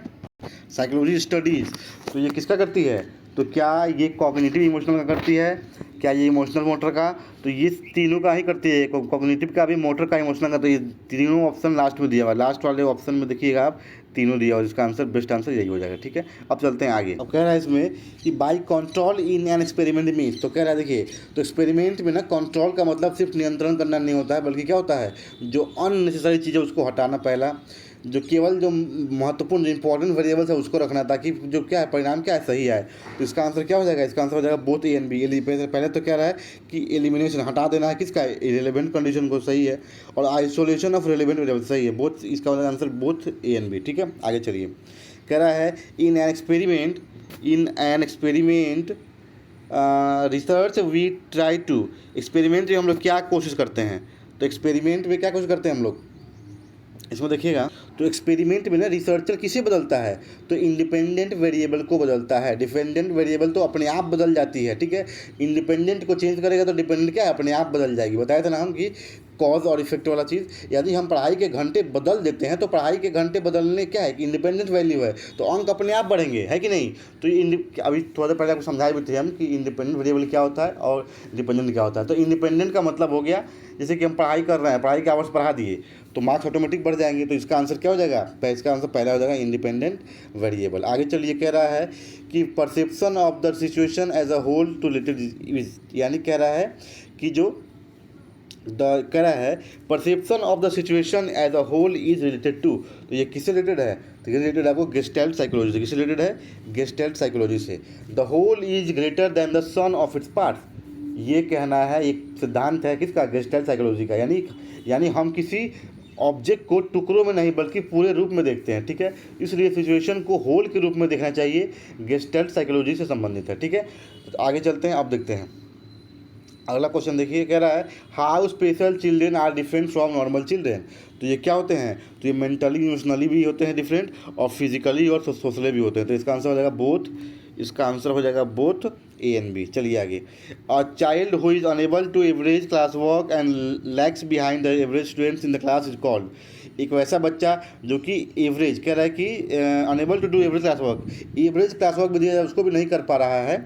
साइकोलॉजी स्टडीज, तो ये किसका करती है, तो क्या ये कॉग्निटिव इमोशनल का करती है, क्या ये इमोशनल मोटर का, तो ये तीनों का ही करती है, कॉग्निटिव का भी, मोटर का, इमोशनल का। तो ये तीनों ऑप्शन लास्ट में दिया हुआ है, लास्ट वाले ऑप्शन में देखिएगा आप, तीनों दिया हुआ, इसका आंसर बेस्ट आंसर यही हो जाएगा, ठीक है। अब चलते हैं आगे। अब कह रहा है इसमें कि by control in an experiment means, तो कह रहा है देखिए, तो एक्सपेरिमेंट में ना कंट्रोल का मतलब सिर्फ नियंत्रण करना नहीं होता है, बल्कि क्या होता है, जो अननेसेसरी चीज़ है उसको हटाना, पहला जो केवल जो महत्वपूर्ण जो इंपॉर्टेंट वेरिएबल्स है उसको रखना, ताकि जो क्या है परिणाम क्या है सही है। तो इसका आंसर क्या हो जाएगा, इसका आंसर हो जाएगा बोथ ए एंड बी। पहले तो क्या रहा है कि एलिमिनेशन हटा देना है किसका, इरेलेवेंट कंडीशन को, सही है, और आइसोलेशन ऑफ रिलेवेंट वेरिएबल, सही है, बोथ, इसका answer both A and B, ठीक है। आगे चलिए। कह रहा है in an experiment research we try to, experiment में हम लोग क्या कोशिश करते हैं, तो एक्सपेरिमेंट में क्या कोशिश करते हैं हम लोग, इसमें देखिएगा। तो एक्सपेरिमेंट में ना रिसर्चर किसे बदलता है, तो इंडिपेंडेंट वेरिएबल को बदलता है। डिपेंडेंट वेरिएबल तो अपने आप बदल जाती है, ठीक है। इंडिपेंडेंट को चेंज करेगा तो डिपेंडेंट क्या है, अपने आप बदल जाएगी। बताया था ना हम कि कॉज और इफेक्ट वाला चीज़, यदि हम पढ़ाई के घंटे बदल देते हैं तो पढ़ाई के घंटे बदलने क्या है कि इंडिपेंडेंट वैल्यू है, तो अंक अपने आप बढ़ेंगे, है कि नहीं। तो अभी थोड़ा देर पहले आपको समझाए भी थे हम कि इंडिपेंडेंट वेरिएबल क्या होता है और डिपेंडेंट क्या होता है। तो इंडिपेंडेंट का मतलब हो गया जैसे कि हम पढ़ाई कर रहे हैं, पढ़ाई के आवर्स बढ़ा दिए तो मार्क्स ऑटोमेटिक बढ़ जाएंगे, तो इसका आंसर क्या हो जाएगा, इसका आंसर पहला हो जाएगा इंडिपेंडेंट वेरिएबल। आगे चलिए। कह रहा है कि perception of the situation as a whole to related, यानी कह रहा है कि जो कह रहा है perception of the situation as a whole is related to, तो ये किससे रिलेटेड है, तो ये रिलेटेड है आपको गेस्टेल्ट साइकोलॉजी से। किससे रिलेटेड है, गेस्टेल्ट साइकोलॉजी से। The whole is greater than the sum of its parts, ये कहना है, एक सिद्धांत है किसका, गेस्टेल्ट साइकोलॉजी का। यानी हम किसी ऑब्जेक्ट को टुकड़ों में नहीं बल्कि पूरे रूप में देखते हैं, ठीक है। इसलिए सिचुएशन को होल के रूप में देखना चाहिए, गेस्टेल्ट साइकोलॉजी से संबंधित है, ठीक है। तो आगे चलते हैं, अब देखते हैं अगला क्वेश्चन। देखिए कह रहा है how special children are different from normal children, तो ये क्या होते हैं, तो ये मेंटली इमोशनली भी होते हैं डिफरेंट, और फिजिकली और सोशली भी होते हैं। तो इसका आंसर हो जाएगा बोथ, इसका आंसर हो जाएगा बोथ ए एंड बी। चलिए आगे। A child who is unable to average class work and lags behind the average students in the class is called, एक वैसा बच्चा जो कि एवरेज कह रहा है कि unable to do average class work, average class work भी दिया जाए उसको भी नहीं कर पा रहा है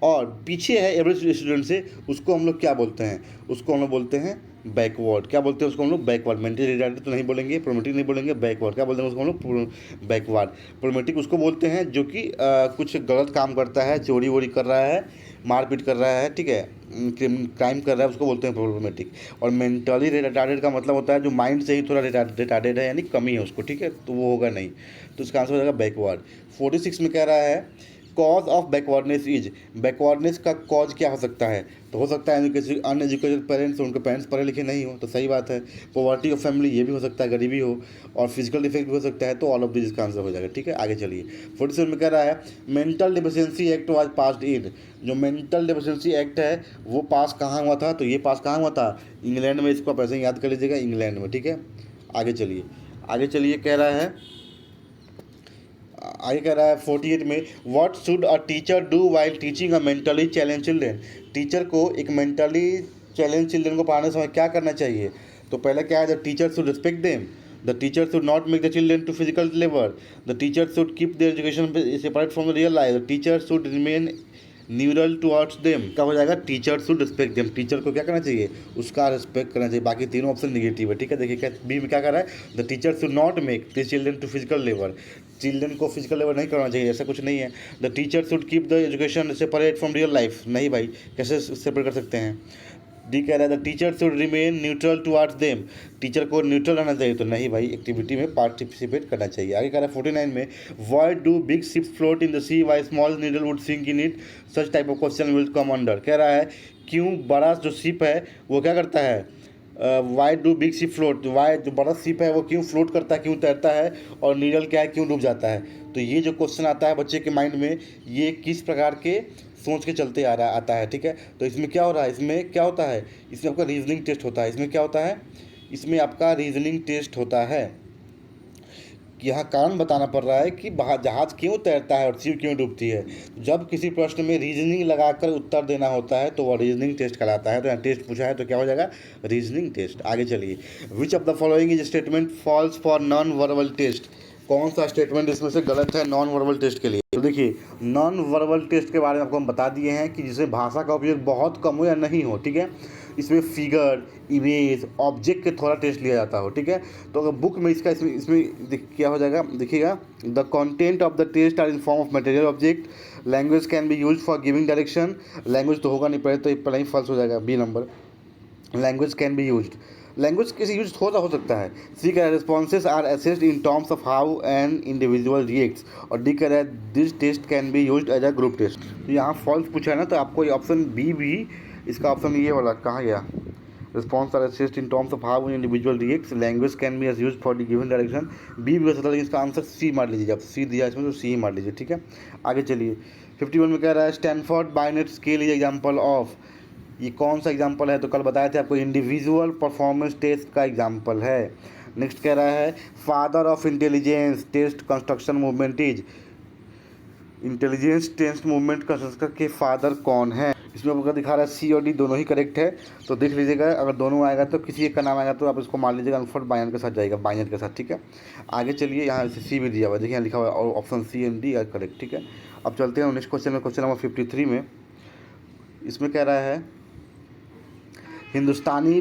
और पीछे है एवरेज स्टूडेंट से, उसको हम लोग क्या बोलते हैं? उसको हम लोग बोलते हैं बैकवर्ड। क्या बोलते हैं उसको हम लोग? बैकवर्ड। मेंटली रिटार्डेड तो नहीं बोलेंगे, प्रोमेटिक नहीं बोलेंगे, बैकवर्ड। क्या बोलते हैं उसको हम लोग? बैकवर्ड। प्रोमेटिक उसको बोलते हैं जो कि कुछ गलत काम करता है, चोरी वोरी कर रहा है, मारपीट कर रहा है, ठीक है, क्राइम कर रहा है, उसको बोलते हैं प्रॉब्लमेटिक। और मेंटली रिटार्डेड का मतलब होता है जो माइंड से ही थोड़ा रिटार्डेड है, यानी कमी है उसको, ठीक है, तो वो होगा नहीं, तो इसका आंसर हो जाएगा बैकवर्ड। 46 में कह रहा है cause of backwardness is, backwardness का कॉज क्या हो सकता है? तो हो सकता है किसी अनएजुकेटेड पेरेंट्स, उनके पेरेंट्स पढ़े लिखे नहीं हो, तो सही बात है। पॉवर्टी ऑफ फैमिली, ये भी हो सकता है, गरीबी हो, और फिजिकल डिफेक्ट भी हो सकता है, तो ऑल ऑफ दिस इसका आंसर हो जाएगा, ठीक है। आगे चलिए 47 में कह रहा है mental deficiency act was passed in, जो मेंटल डिफिशिएंसी एक्ट है वो पास कहाँ हुआ था? तो ये पास कहाँ हुआ था? इंग्लैंड में। इसको आप ऐसे ही याद कर लीजिएगा, इंग्लैंड में, ठीक है। आगे चलिए कह रहा है, आगे कह रहा है 48 में what should a teacher do while teaching a mentally challenge children, teacher को एक मेंटली चैलेंज चिल्ड्रेन को पढ़ाने समय क्या करना चाहिए? तो पहले क्या है, the teacher should respect them, the teacher should not make the children to physical labour, the teacher should keep their education separate from the real life, the teacher should remain neutral towards them. क्या हो जाएगा? Teacher should respect them, teacher को क्या करना चाहिए? उसका रिस्पेक्ट करना चाहिए। बाकी तीनों ऑप्शन निगेटिव है, ठीक है। देखिए क्या बी में क्या कर रहा है, the teacher should not make the children to physical labour, children को फिजिकल लेबर नहीं करना चाहिए, ऐसा कुछ नहीं है। The teacher should keep the education separate from real life, नहीं भाई, कैसे सेपरेट कर सकते हैं। डी कह रहा है the teacher should remain neutral towards them, teacher को न्यूट्रल रहना चाहिए, तो नहीं भाई, एक्टिविटी में पार्टिसिपेट करना चाहिए। आगे कह रहा है 49 में why do big ships float in the sea why small needle would sink in it, such type of question will come under. कह रहा है क्यों बड़ा जो शिप है वो क्या करता है, why do big ship float, why जो बड़ा शिप है वो क्यों फ्लोट करता है, क्यों तैरता है, और नीडल क्या है, क्यों डूब जाता है। तो ये जो क्वेश्चन आता है बच्चे के माइंड में, ये किस प्रकार के सोच के चलते आता है, ठीक है। तो इसमें क्या हो रहा है, इसमें क्या होता है, इसमें आपका रीजनिंग टेस्ट होता है। इसमें क्या होता है, इसमें आपका रीजनिंग टेस्ट होता है। यहाँ कारण बताना पड़ रहा है कि जहाज़ क्यों तैरता है और शिप क्यों डूबती है। जब किसी प्रश्न में रीजनिंग लगाकर उत्तर देना होता है तो वह रीजनिंग टेस्ट कहलाता है। तो यहाँ टेस्ट पूछा है तो क्या हो जाएगा, रीजनिंग टेस्ट। आगे चलिए, which of the following is statement false for non verbal test, कौन सा स्टेटमेंट इसमें से गलत है नॉन वर्बल टेस्ट के लिए? तो देखिए, नॉन वर्बल टेस्ट के बारे में आपको हम बता दिए हैं कि जिसमें भाषा का उपयोग बहुत कम हो या नहीं हो, ठीक है। इसमें फिगर, इमेज, ऑब्जेक्ट के थोड़ा टेस्ट लिया जाता हो, ठीक है। तो अगर बुक में इसका इसमें क्या हो जाएगा, देखिएगा, the content of the test are in form of material object, language can be use for giving direction, language तो होगा नहीं, पहले तो पहले ही फॉल्स हो जाएगा, B number. Language can be used, language किसी यूज हो सकता है। सी कह रहा है responses are assessed in terms of how an individual reacts, और डी कह रहा है this test can be used as a group test. तो यहाँ फॉल्स पूछा है ना, तो आपको ये ऑप्शन बी भी, इसका ऑप्शन ये वाला कहाँ गया, response are assessed in terms of how an individual reacts, language can be as use for the given direction, B भी हो सकता है, लेकिन इसका आंसर सी मार लीजिए। आप सी दिया इसमें तो सी ही मार लीजिए, ठीक है। आगे चलिए 51 में कह रहा है Stanford Binet scale is example of, ये कौन सा एग्जाम्पल है? तो कल बताए थे आपको, इंडिविजुअल परफॉर्मेंस टेस्ट का एग्जाम्पल है। नेक्स्ट कह रहा है father of intelligence test construction movement is, intelligence test movement construction के फादर कौन है? इसमें आपको दिखा रहा है सी और डी दोनों ही करेक्ट है, तो देख लीजिएगा, अगर दोनों आएगा तो किसी एक का नाम आएगा तो आप इसको मान लीजिएगा, अल्फर्ड बाइनेट के साथ जाएगा, बाइनेट के साथ, ठीक है। आगे चलिए, यहाँ से सी भी दिया हुआ है, देखिए यहाँ लिखा हुआ है, और option C and D are correct, ठीक है। अब चलते हैं नेक्स्ट क्वेश्चन में, क्वेश्चन नंबर 53 में। इसमें कह रहा है Hindustani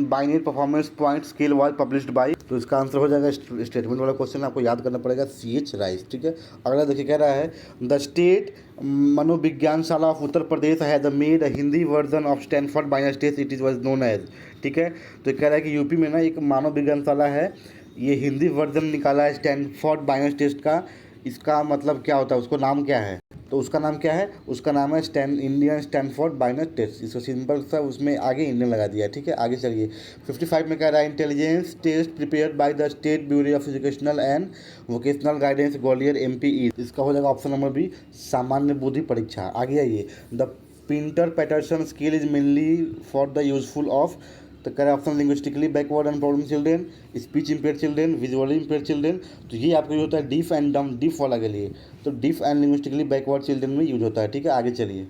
Binet performance point scale was published by, तो इसका आंसर हो जाएगा, स्टेटमेंट वाला क्वेश्चन आपको याद करना पड़ेगा, CH राइस, ठीक है। अगला देखिए कह रहा है the state Manovigyanshala of Uttar Pradesh had made a Hindi version of Stanford Binet test, it is was known as, ठीक है। तो कह रहा है कि यूपी में ना एक मानव विज्ञानशाला है, ये हिंदी वर्जन निकाला है स्टैनफोर्ड बाइनेट टेस्ट का, इसका मतलब क्या होता है, उसको नाम क्या है? तो उसका नाम क्या है, उसका नाम है इंडियन स्टैनफोर्ड बाइनेट टेस्ट, इसको सिंपल सा उसमें आगे इंडियन लगा दिया, ठीक है। आगे चलिए 55 में कह रहा है intelligence test prepared by the state bureau of educational and vocational guidance Gwalior MP, इसका हो जाएगा ऑप्शन नंबर बी, सामान्य बुद्धि परीक्षा। आगे आइए the Pinter Patterson scale is mainly for the useful of, तो कह रहा है option linguistically backward and problem children, speech empire children, visually impair children, तो ये आपको यूज होता है डीफ एंड डम, डीफ वाला के लिए, तो deaf and linguistically backward children में यूज होता है, ठीक है। आगे चलिए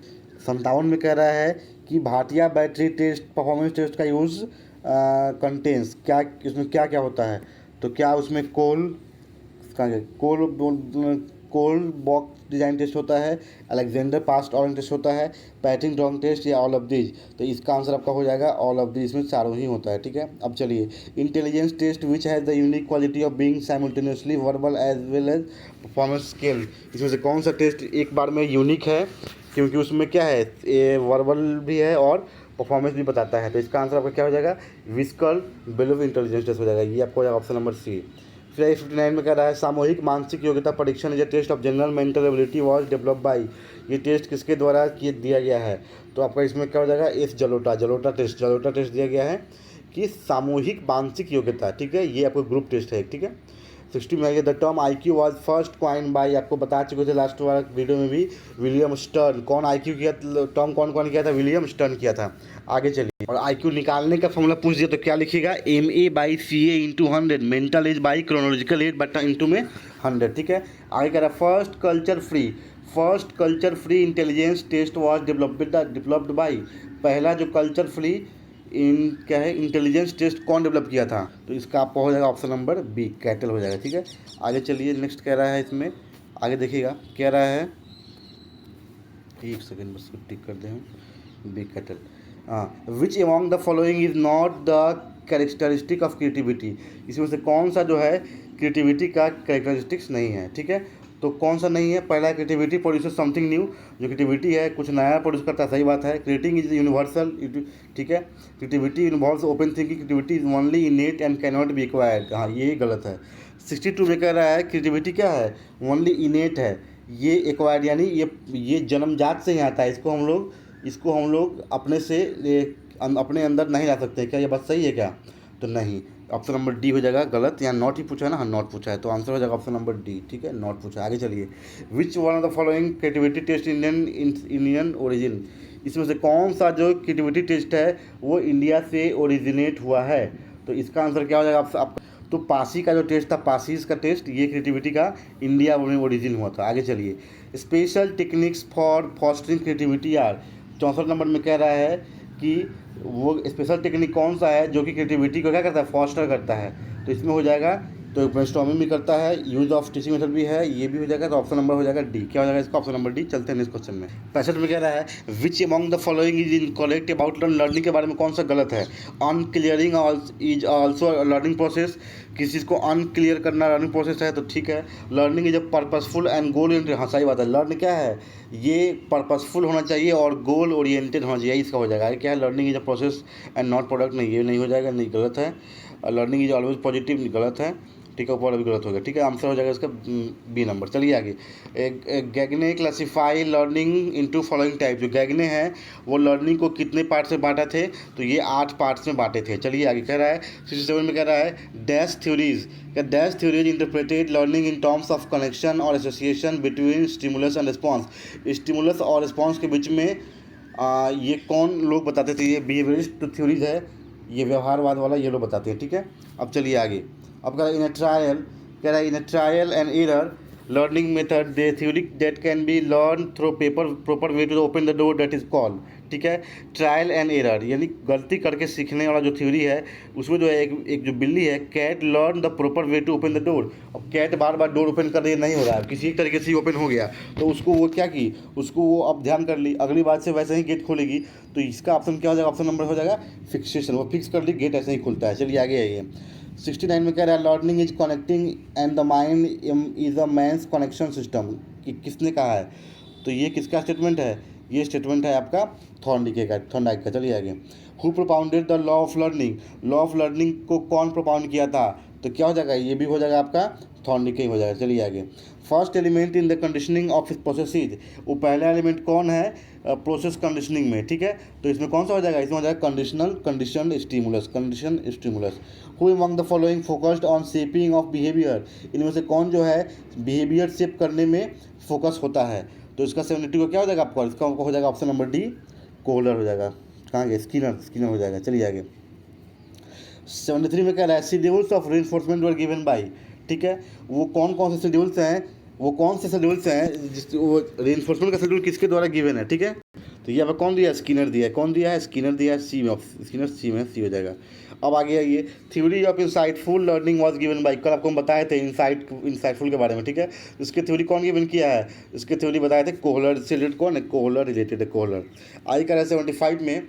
57 में कह रहा है कि Bhatia battery test performance test का यूज़ कंटेंस, क्या इसमें क्या क्या होता है? तो क्या उसमें कोल बॉक्स डिजाइन टेस्ट होता है, अलेक्जेंडर पास्ट ऑर्डर टेस्ट होता है, पैटिंग ड्रॉइंग टेस्ट, या ऑल ऑफ दीज? तो इसका आंसर आपका हो जाएगा ऑल ऑफ दीज, इसमें चारों ही होता है, ठीक है। अब चलिए, intelligence test which has the unique quality of being simultaneously verbal as well as performance skill, इसमें से कौन सा टेस्ट एक बार में यूनिक है, क्योंकि उसमें क्या है, ये वर्बल भी है और परफॉर्मेंस भी बताता है। तो इसका आंसर आपका क्या हो जाएगा, विस्कल बिलीव इंटेलिजेंस टेस्ट हो जाएगा, ये आपको हो जाएगा ऑप्शन नंबर सी। फिर 59 में कह रहा है सामूहिक मानसिक योग्यता परीक्षण is a test of general mental ability was develop by, ये टेस्ट किसके द्वारा दिया गया है? तो आपका इसमें क्या हो जाएगा, एस जलोटा टेस्ट दिया गया है कि सामूहिक मानसिक योग्यता, ठीक है, ये आपको ग्रुप टेस्ट है, ठीक है। 60 में आइए, the term IQ was first coin by, आपको बता चुके थे लास्ट वाला वीडियो में भी, विलियम स्टर्न। कौन IQ किया, टर्म कौन किया था, विलियम स्टर्न किया था। आगे चलिए, और IQ निकालने का फॉर्मूला पूछ दिया तो क्या लिखिएगा, MA/CA into 100, mental age by chronological age बटा इंटू में 100, ठीक है। आगे कह रहा है first culture free intelligence test was developed by, पहला जो कल्चर फ्री क्या है इंटेलिजेंस टेस्ट कौन डेवलप किया था? तो इसका आपका हो जाएगा ऑप्शन नंबर बी, कैटल हो जाएगा, ठीक है। आगे चलिए, नेक्स्ट कह रहा है, इसमें आगे देखिएगा, कह रहा है, एक सेकेंड बस टिक कर दें हम, B Cattell. Which among the following is not the characteristic of creativity, इसमें से कौन सा जो है क्रिएटिविटी का कैरेक्टरिस्टिक्स नहीं है, ठीक है। तो कौन सा नहीं है, पहला क्रिएटिविटी प्रोड्यूस समथिंग न्यू, जो क्रिएटिविटी है कुछ नया प्रोड्यूस करता है, सही बात है। क्रिएटिंग इज यूनिवर्सल, ठीक है। Creativity involves open thinking, creativity is only इनेट and can not be acquired, हाँ ये गलत है। 62 में कह रहा है क्रिएटिविटी क्या है, ओनली इनेट है, ये एक्वायर्ड यानी ये जन्मजात से ही आता है, इसको हम लोग अपने अंदर नहीं ला सकते। क्या ये बात सही है क्या? तो नहीं, ऑप्शन नंबर डी हो जाएगा गलत, यहाँ नॉट ही पूछा है ना, हाँ नॉट पूछा है, तो आंसर हो जाएगा ऑप्शन नंबर डी, ठीक है, नॉट पूछा है। आगे चलिए, which one of the following creativity test Indian origin, इसमें से कौन सा जो क्रिएटिविटी टेस्ट है वो इंडिया से ओरिजिनेट हुआ है? तो इसका आंसर क्या हो जाएगा आप तो पासी का जो टेस्ट था, पासीज का टेस्ट, ये क्रिएटिविटी का इंडिया में ओरिजिन हुआ था। आगे चलिए, special techniques for fostering creativity are, 64 number में कह रहा है कि वो स्पेशल टेक्निक कौन सा है जो कि क्रिएटिविटी को क्या करता है, फॉस्टर करता है? तो इसमें हो जाएगा, तो ब्रेनस्टॉर्मिंग भी करता है, यूज ऑफ टीचिंग मेथड भी है, ये भी हो जाएगा, तो ऑप्शन नंबर हो जाएगा डी। क्या हो जाएगा इसका, ऑप्शन नंबर डी। चलते हैं नेक्स्ट क्वेश्चन में। 65 में कह रहा है which among the following is in correct about learning के बारे में कौन सा गलत है? अनक्लियरिंग इज ऑल्सो लर्निंग प्रोसेस, किसी चीज़ को अनक्लियर करना लर्निंग प्रोसेस है, तो ठीक है। Learning is a purposeful and goal oriented, हाँ सही बात है, लर्न क्या है, ये पर्पसफुल होना चाहिए और गोल ओरिएंटेड होना चाहिए, इसका हो जाएगा। क्या है, learning is a process and not product, नहीं ये नहीं हो जाएगा, नहीं गलत है। लर्निंग इज ऑलवेज पॉजिटिव, गलत है, ठीक है, ऊपर अभी गलत हो गया, ठीक है, आंसर हो जाएगा इसका बी नंबर। चलिए आगे, Gagne classify learning into following type, जो गैगने हैं वो लर्निंग को कितने पार्ट से बांटा थे? तो ये 8 पार्ट्स में बांटे थे। चलिए आगे कह रहा है 67 में कह रहा है डैश थ्योरीज, क्या dash theories interpreted learning in terms of connection और association between stimulus and response, stimulus और रिस्पॉन्स के बीच में ये कौन लोग बताते थे? ये बिहेवियरिस्ट थ्योरीज है, ये व्यवहारवाद वाला ये लोग बताते हैं, ठीक है। अब चलिए आगे, अब कह रहा है in a trial and error learning method they theory that can be learn through proper way to open the door that is called, ठीक है। ट्रायल एंड एरर यानी गलती करके सीखने वाला जो थ्योरी है, उसमें जो है एक जो बिल्ली है, cat learn the proper way to open the door. अब कैट बार बार डोर ओपन कर रही है, नहीं हो रहा है, किसी एक तरीके से ही ओपन हो गया, तो उसको वो क्या की, उसको वो अब ध्यान कर ली, अगली बार से वैसे ही गेट खोलेगी, तो इसका ऑप्शन क्या हो जाएगा, ऑप्शन नंबर हो जाएगा फिक्सेशन, वो फिक्स कर ली, गेट ऐसे ही खुलता है। चलिए आगे आइए, 69 में कह रहा है learning is connecting and the mind is a man's connection system, कि किसने कहा है? तो ये किसका स्टेटमेंट है? ये स्टेटमेंट है आपका थॉर्नडाइक का। चलिए आगे, who propounded the law of learning, law of learning को कौन प्रोपाउंड किया था? तो क्या हो जाएगा, ये भी हो जाएगा आपका थॉर्नडाइक ही हो जाएगा। चलिए आगे, first element in the conditioning of processes, वो पहला एलिमेंट कौन है प्रोसेस कंडीशनिंग में, ठीक है। तो इसमें कौन सा हो जाएगा, इसमें हो जाएगा condition stimulus. Who among the following focused on shaping of behaviour, इनमें से कौन जो है बिहेवियर शेप करने में फोकस होता है? तो इसका 72 को क्या हो जाएगा आपको, इसका हो जाएगा ऑप्शन नंबर डी, कोहलर हो जाएगा। कहाँ गए, स्किनर हो जाएगा। चलिए आगे, 73 में कह रहा है schedules of reinforcement were given by, ठीक है। वो कौन से शेड्यूल्स हैं जिस वो रीइंफोर्समेंट का शेड्यूल किसके द्वारा गिवन है, ठीक है। तो ये अब कौन दिया, स्किनर दिया है, सी में सी हो जाएगा। अब आगे आइए, theory of insightful learning was given bye, कल आपको हम बताए थे इंसाइटफुल के बारे में, ठीक है। इसके थ्योरी कौन गिवन किया है, इसके थ्योरी बताए थे कोहलर से रिलेटेड, कौन है, कोहलर रिलेटेड है, कोहलर। आई कह रहा है 75 में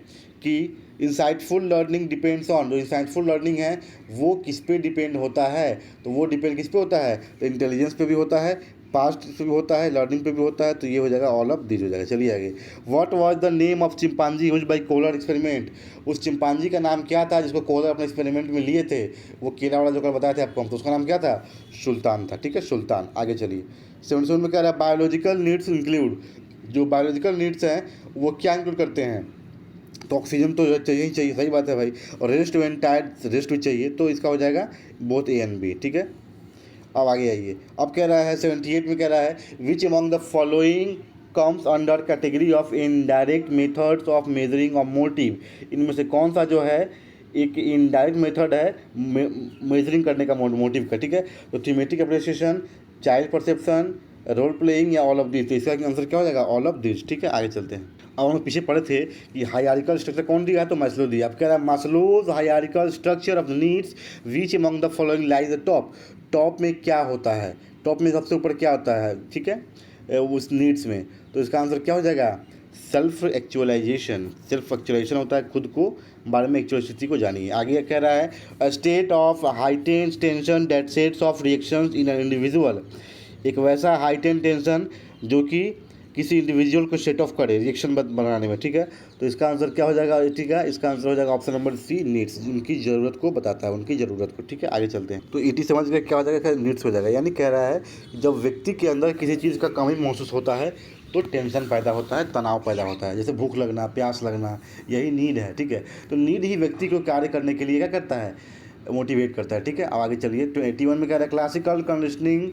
कि इंसाइटफुल लर्निंग डिपेंड्स ऑन, जो इंसाइटफुल लर्निंग है वो किस पे डिपेंड होता है, तो वो डिपेंड किस पे होता है, तो इंटेलिजेंस पे भी होता है, पास्ट पे भी होता है, लर्निंग पे भी होता है, तो ये हो जाएगा ऑल ऑफ दिस हो जाएगा। चलिए आगे, what was the name of chimpanzee used by Kohler experiment, उस चिंपांजी का नाम क्या था जिसको कोहलर अपने एक्सपेरिमेंट में लिए थे, वो केला वाला जो कल बताया था आपको हम, तो उसका नाम क्या था, सुल्तान था, ठीक है, सुल्तान। आगे चलिए, 77 में कह रहा है बायोलॉजिकल नीड्स इंक्लूड, जो बायोलॉजिकल नीड्स हैं वो क्या इंक्लूड करते हैं, तो ऑक्सीजन तो चाहिए ही चाहिए, सही बात है भाई, और रेस्ट एंड टायर्ड रेस्ट भी चाहिए, तो इसका हो जाएगा बोथ ए एंड बी, ठीक है। अब आगे आइए, अब कह रहा है 78 में कह रहा है which among the following comes under category of indirect methods of measuring of motive, इनमें से कौन सा जो है एक इनडायरेक्ट मेथड है मेजरिंग करने का मोटिव का, ठीक है। तो thematic appreciation, child perception, role playing या ऑल ऑफ दिस, तो इसका आंसर क्या हो जाएगा, ऑल ऑफ दिस, ठीक है। आगे चलते हैं, अब हम पीछे पढ़े थे कि हायरार्किकल स्ट्रक्चर कौन दिया है, तो मैस्लो दिया। अब कह रहा है Maslow's hierarchical structure of needs which among the following lies the top, top में क्या होता है, टॉप में सबसे ऊपर क्या होता है, ठीक है, उस नीड्स में, तो इसका आंसर क्या हो जाएगा, सेल्फ एक्चुअलाइजेशन, सेल्फ एक्चुअलाइजेशन होता है खुद को बारे में एक्चुअल स्थिति को जानिए। आगे कह रहा है a state of heightened tension that sets off reactions in an individual, एक वैसा हाइटेंस टेंशन जो कि किसी इंडिविजुअल को सेट ऑफ करे रिएक्शन बनाने में, ठीक है। तो इसका आंसर क्या हो जाएगा, ठीक है, इसका आंसर हो जाएगा ऑप्शन नंबर सी, नीड्स, उनकी ज़रूरत को बताता है, उनकी ज़रूरत को, ठीक है। आगे चलते हैं, तो 80 समझ के क्या हो जाएगा, नीड्स हो जाएगा, यानी कह रहा है कि जब व्यक्ति के अंदर किसी चीज़ का कमी महसूस होता है तो टेंशन पैदा होता है, तनाव पैदा होता है, जैसे भूख लगना, प्यास लगना, यही नीड है, ठीक है। तो नीड ही व्यक्ति को कार्य करने के लिए क्या करता है, मोटिवेट करता है, ठीक है। अब आगे चलिए, तो 81 में कह रहा है क्लासिकल कंडीशनिंग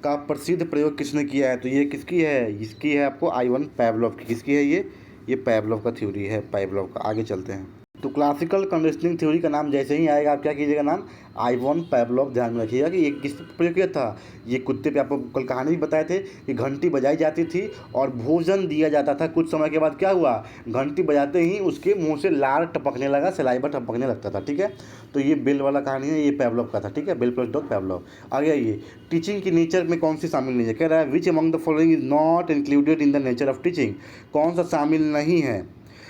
का प्रसिद्ध प्रयोग किसने किया है, तो ये किसकी है, इसकी है आपको आइवन पैवलोव की, किसकी है ये पैवलोव का थ्योरी है, पैवलोव का। आगे चलते हैं, तो क्लासिकल कंडीशनिंग थ्योरी का नाम जैसे ही आएगा आप क्या कीजिएगा, नाम आइवन पैवलोव, ध्यान में रखिएगा कि ये किस पे प्रयोग किया था, ये कुत्ते पे आपको कल कहानी भी बताए थे कि घंटी बजाई जाती थी और भोजन दिया जाता था, कुछ समय के बाद क्या हुआ, घंटी बजाते ही उसके मुंह से लार टपकने लगा, सलाइवा टपकने लगता था, ठीक है। तो ये बेल वाला कहानी है, ये पैवलोव का था, ठीक है, बेल प्लस डॉग पैवलोव। आगे आइए, टीचिंग की नेचर में कौन सी शामिल नहीं है, कह रहा है which among the following is not included in the nature of teaching, कौन सा शामिल नहीं है,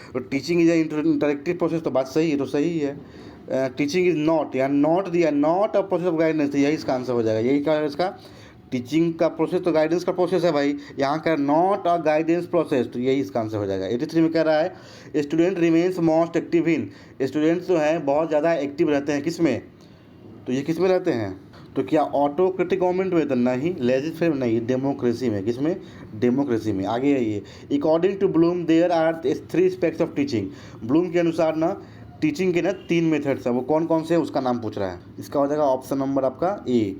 तो टीचिंग इज इंटरेक्टिव प्रोसेस, तो बात सही है, तो सही है, टीचिंग इज नॉट या not a process of guidance, यही इसका आंसर हो जाएगा, यही क्या है इसका, टीचिंग का प्रोसेस तो गाइडेंस का प्रोसेस है भाई, यहाँ का नॉट अ गाइडेंस प्रोसेस, तो यही इसका आंसर हो जाएगा। 83 में कह रहा है student remains most active in, students जो हैं बहुत ज़्यादा एक्टिव रहते हैं किसमें, तो ये किस में रहते हैं, तो क्या ऑटोक्रेटिक गवर्नमेंट में, तो नहीं, लेजिस्लेटिव में नहीं, डेमोक्रेसी में, किसमें, डेमोक्रेसी में। आगे आइए, according to Bloom there are 3 aspects of teaching, Bloom के अनुसार ना टीचिंग के ना 3 मेथड्स हैं, वो कौन कौन से हैं उसका नाम पूछ रहा है, इसका हो जाएगा ऑप्शन नंबर आपका A,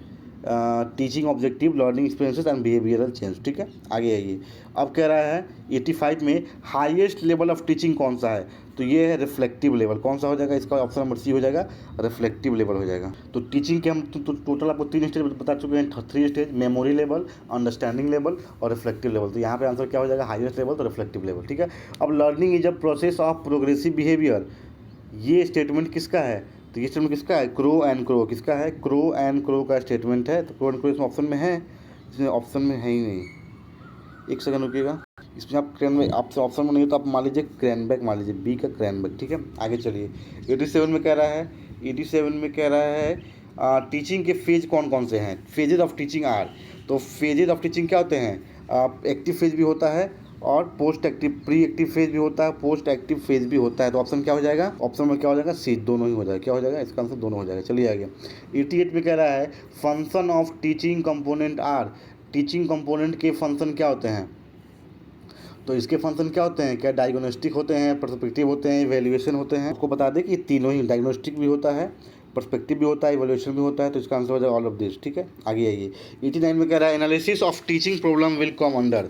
teaching objective, learning experiences and behavioural change, ठीक है। आगे आइए, अब कह रहा है 85 में हाईएस्ट लेवल ऑफ टीचिंग कौन सा है, तो ये है रिफ्लेक्टिव लेवल, कौन सा हो जाएगा, इसका ऑप्शन नंबर सी हो जाएगा, रिफ्लेक्टिव लेवल हो जाएगा। तो टीचिंग के हम टोटल आपको 3 स्टेज बता चुके हैं, 3 stage, memory level, understanding level और रिफ्लेक्टिव लेवल, तो यहाँ पे आंसर क्या हो जाएगा, हाईएस्ट लेवल, तो रिफ्लेक्टिव लेवल, ठीक है। अब learning is a process of progressive behaviour, ये स्टेटमेंट किसका है, तो ये स्टेटमेंट किसका है, क्रो एंड क्रो, किसका है, क्रो एंड क्रो का स्टेटमेंट है, तो क्रो एंड क्रो इसमें ऑप्शन में है, इसमें ऑप्शन में है ही नहीं, एक सेकंड रुकिएगा, इसमें आप क्रैनबैक, आपसे ऑप्शन में नहीं हो तो आप मान लीजिए क्रैनबैक मान लीजिए, बी का क्रैनबैक, ठीक है। आगे चलिए, 87 में कह रहा है, 87 में कह रहा है टीचिंग के फेज कौन कौन से हैं, फेजेज ऑफ टीचिंग आर, तो फेजेज ऑफ टीचिंग क्या होते हैं, एक्टिव फेज भी होता है और post active, pre active phase भी होता है, पोस्ट एक्टिव फेज भी होता है, तो ऑप्शन क्या हो जाएगा, ऑप्शन में क्या हो जाएगा, सी, दोनों ही हो जाएगा, क्या हो जाएगा, इसका आंसर दोनों हो जाएगा। चलिए आगे, 88 में कह रहा है function of teaching component are, teaching component के फंक्शन क्या होते हैं, तो इसके फंक्शन क्या होते हैं, क्या डायग्नोस्टिक होते हैं, पर्सपेक्टिव होते हैं, इवैल्यूएशन होते हैं, आपको बता दें कि तीनों ही, डायग्नोस्टिक भी होता है, पर्सपेक्टिव भी होता है, इवैल्यूएशन भी होता है, तो इसका आंसर हो जाएगा ऑल ऑफ दिस, ठीक है। आगे आइए, 89 में कह रहा है analysis of teaching problem will come under,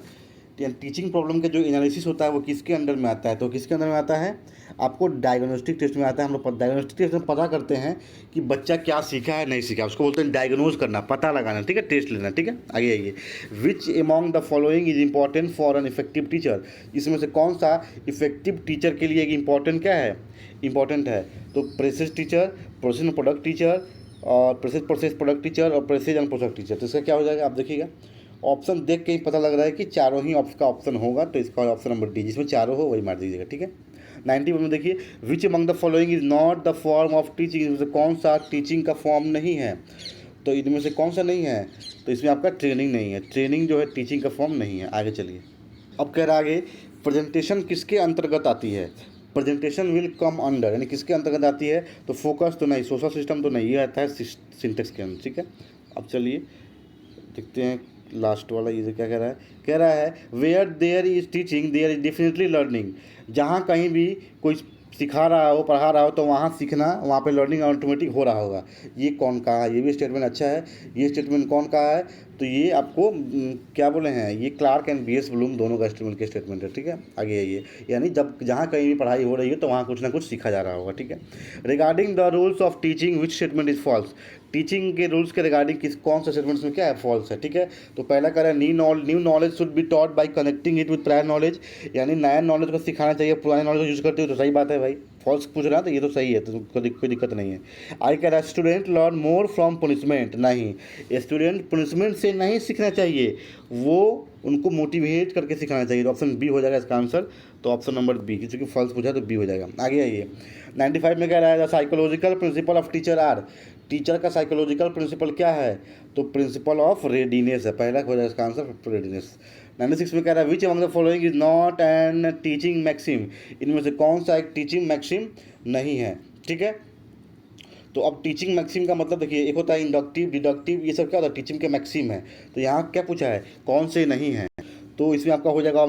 teaching problem का जो एनालिसिस होता है वो किसके अंडर में आता है, तो किसके अंदर में आता है, आपको डायग्नोस्टिक टेस्ट में आता है। हम लोग डायग्नोस्टिक टेस्ट में पता करते हैं कि बच्चा क्या सीखा है नहीं सीखा, उसको बोलते हैं डायग्नोज करना, पता लगाना, ठीक है, टेस्ट लेना, ठीक है। आगे आइए, which among the following is important for an effective teacher, इसमें से कौन सा इफेक्टिव टीचर के लिए एक इंपॉर्टेंट क्या है, इंपॉर्टेंट है, तो process teacher, process and product teacher, और प्रोसेस प्रोडक्ट टीचर, और प्रोसेस एंड प्रोडक्ट टीचर। तो इसका क्या हो जाएगा, आप देखिएगा ऑप्शन देख के ही पता लग रहा है कि चारों ही का ऑप्शन होगा, तो इसका ऑप्शन नंबर डी, जिसमें चारों हो वही मार दीजिएगा, ठीक है। 91 में देखिए, विच among the following is not the form of teaching, इसमें से कौन सा टीचिंग का फॉर्म नहीं है, तो इनमें से कौन सा नहीं है, तो इसमें आपका ट्रेनिंग नहीं है, ट्रेनिंग जो है टीचिंग का फॉर्म नहीं है। आगे चलिए, अब कह रहा आगे, प्रेजेंटेशन किसके अंतर्गत आती है, प्रेजेंटेशन विल कम अंडर, यानी किसके अंतर्गत आती है, तो फोकस तो नहीं, सोशल सिस्टम तो नहीं, ये आता है सिंटेक्स के अंदर, ठीक है। अब चलिए देखते हैं लास्ट वाला, ये क्या कह रहा है where there is teaching there is definitely learning, जहाँ कहीं भी कोई सिखा रहा हो, पढ़ा रहा हो, तो वहाँ सीखना, वहाँ पे लर्निंग ऑटोमेटिक हो रहा होगा। ये कौन कहा है, ये भी स्टेटमेंट अच्छा है। ये स्टेटमेंट कौन कहा है, तो ये आपको क्या बोले हैं, ये क्लार्क एंड बीएस ब्लूम दोनों का स्टेटमेंट है, ठीक है। आगे आइए, यानी जब जहाँ कहीं भी पढ़ाई हो रही है तो वहाँ कुछ ना कुछ सीखा जा रहा होगा, ठीक है। Regarding the rules of teaching which statement is false, teaching के रूल्स के रिगार्डिंग कौन सा स्टेटमेंट्स में क्या है, फॉल्स है, ठीक है। तो पहला कह रहा है new knowledge should be taught by connecting it with prior knowledge, यानी नया नॉलेज को सिखाना चाहिए, पुराने नॉलेज को यूज करते हो, तो सही बात है भाई, फॉल्स पूछ रहा है तो ये तो सही है, तो कोई दिक्कत नहीं है। आई कह रहा है student learn more from punishment, नहीं, स्टूडेंट पनिशमेंट से नहीं सीखना चाहिए, वो उनको मोटिवेट करके सिखाना चाहिए, तो ऑप्शन बी हो जाएगा इसका आंसर, तो ऑप्शन नंबर बी, क्योंकि फॉल्स पूछा तो बी हो जाएगा। आगे आइए, 95 में कह रहा है the psychological principle of teacher are, teacher का साइकोलॉजिकल प्रिंसिपल क्या है, तो प्रिंसिपल ऑफ रेडीनेस है, पहला हो जाएगा इसका आंसर रेडीनेस। 96 में कह रहा है which among the following is not an teaching maxim, इनमें से कौन सा एक टीचिंग मैक्सिम नहीं है, ठीक है। तो अब टीचिंग मैक्सिम का मतलब देखिए, एक होता है इंडक्टिव, डिडक्टिव, ये सब क्या होता है, टीचिंग के मैक्सिम है, तो यहाँ क्या पूछा है, कौन से नहीं है, तो इसमें आपका हो जाएगा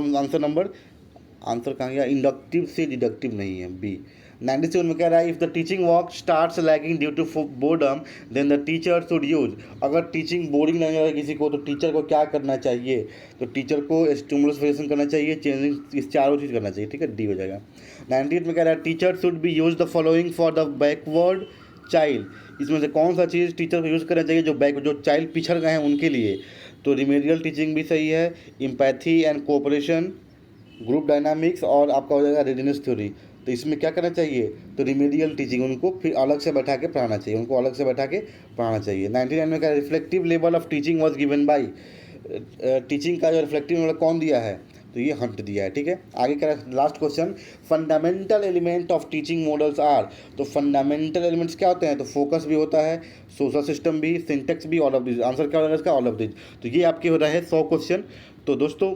आंसर कहाँ गया, इंडक्टिव से डिडक्टिव नहीं है, बी। 97 में कह रहा है if the teaching work starts lagging due to boredom then the teacher should use, अगर टीचिंग बोरिंग लगने लगे किसी को तो टीचर को क्या करना चाहिए, तो टीचर को स्टिमुलस वेरिएशन करना चाहिए, चेंजिंग, इस चारों चीज़ करना चाहिए, ठीक है, डी हो जाएगा। 98 में कह रहा है teacher should B use the following for the backward child, इसमें से कौन सा चीज़ टीचर को यूज़ करना चाहिए जो चाइल्ड पिछड़ गए हैं उनके लिए, तो रिमेडियल टीचिंग भी सही है, empathy and cooperation, group dynamics, और आपका हो जाएगा रेडीनेस थ्योरी। तो इसमें क्या करना चाहिए, तो रिमेडियल टीचिंग, उनको फिर अलग से बैठा के पढ़ाना चाहिए, 99 में क्या, reflective level of teaching was given by, teaching का जो रिफ्लेक्टिव लेवल कौन दिया है, तो ये हंट दिया है, ठीक है। आगे क्या last question, fundamental element of teaching models are, तो फंडामेंटल एलिमेंट्स क्या होते हैं, तो फोकस भी होता है, सोशल सिस्टम भी, सिंटेक्स भी, ऑल ऑफ दिस, आंसर क्या होगा इसका, ऑल ऑफ दिस। तो ये आपके हो रहे हैं 100 क्वेश्चन। तो दोस्तों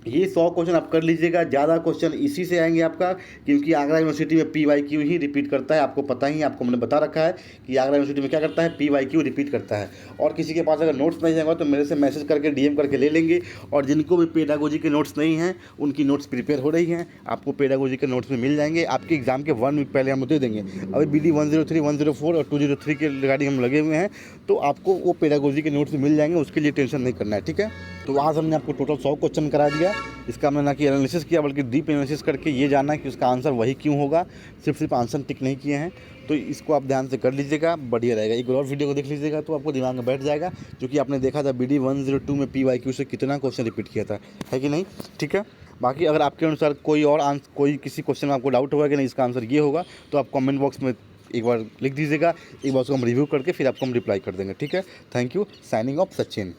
ये 100 क्वेश्चन आप कर लीजिएगा, ज़्यादा क्वेश्चन इसी से आएंगे आपका, क्योंकि आगरा यूनिवर्सिटी में PYQ ही रिपीट करता है, आपको पता ही, आपको मैंने बता रखा है कि आगरा यूनिवर्सिटी में क्या करता है, PYQ रिपीट करता है। और किसी के पास अगर नोट्स नहीं जाएगा तो मेरे से मैसेज करके DM करके ले लेंगे, और जिनको भी पेडागोजी के नोट्स नहीं हैं उनकी नोट्स प्रिपेयर हो रही हैं, आपको पेडागोजी के नोट्स में मिल जाएंगे, आपके एग्जाम के 1 वीक पहले हम दे देंगे। अभी BD 103, 104 और 203 के रिगार्डिंग हम लगे हुए हैं, तो आपको वो पेडागोजी के नोट्स मिल जाएंगे, उसके लिए टेंशन नहीं करना है, ठीक है। तो आज हमने आपको टोटल 100 क्वेश्चन करा दिया, इसका हमने ना कि एनालिसिस किया बल्कि डीप एनालिसिस करके ये जाना कि उसका आंसर वही क्यों होगा, सिर्फ आंसर टिक नहीं किए हैं। तो इसको आप ध्यान से कर लीजिएगा, बढ़िया रहेगा। एक और वीडियो को देख लीजिएगा तो आपको दिमाग में बैठ जाएगा, जो कि आपने देखा था BD 102 में PYQ से कितना क्वेश्चन रिपीट किया था, है कि नहीं, ठीक है। बाकी अगर आपके अनुसार कोई किसी क्वेश्चन में आपको डाउट होगा कि नहीं इसका आंसर ये होगा, तो आप कमेंट बॉक्स में एक बार लिख दीजिएगा, एक बार उसको हम रिव्यू करके फिर आपको हम रिप्लाई कर देंगे, ठीक है। Thank you, signing off Sachin.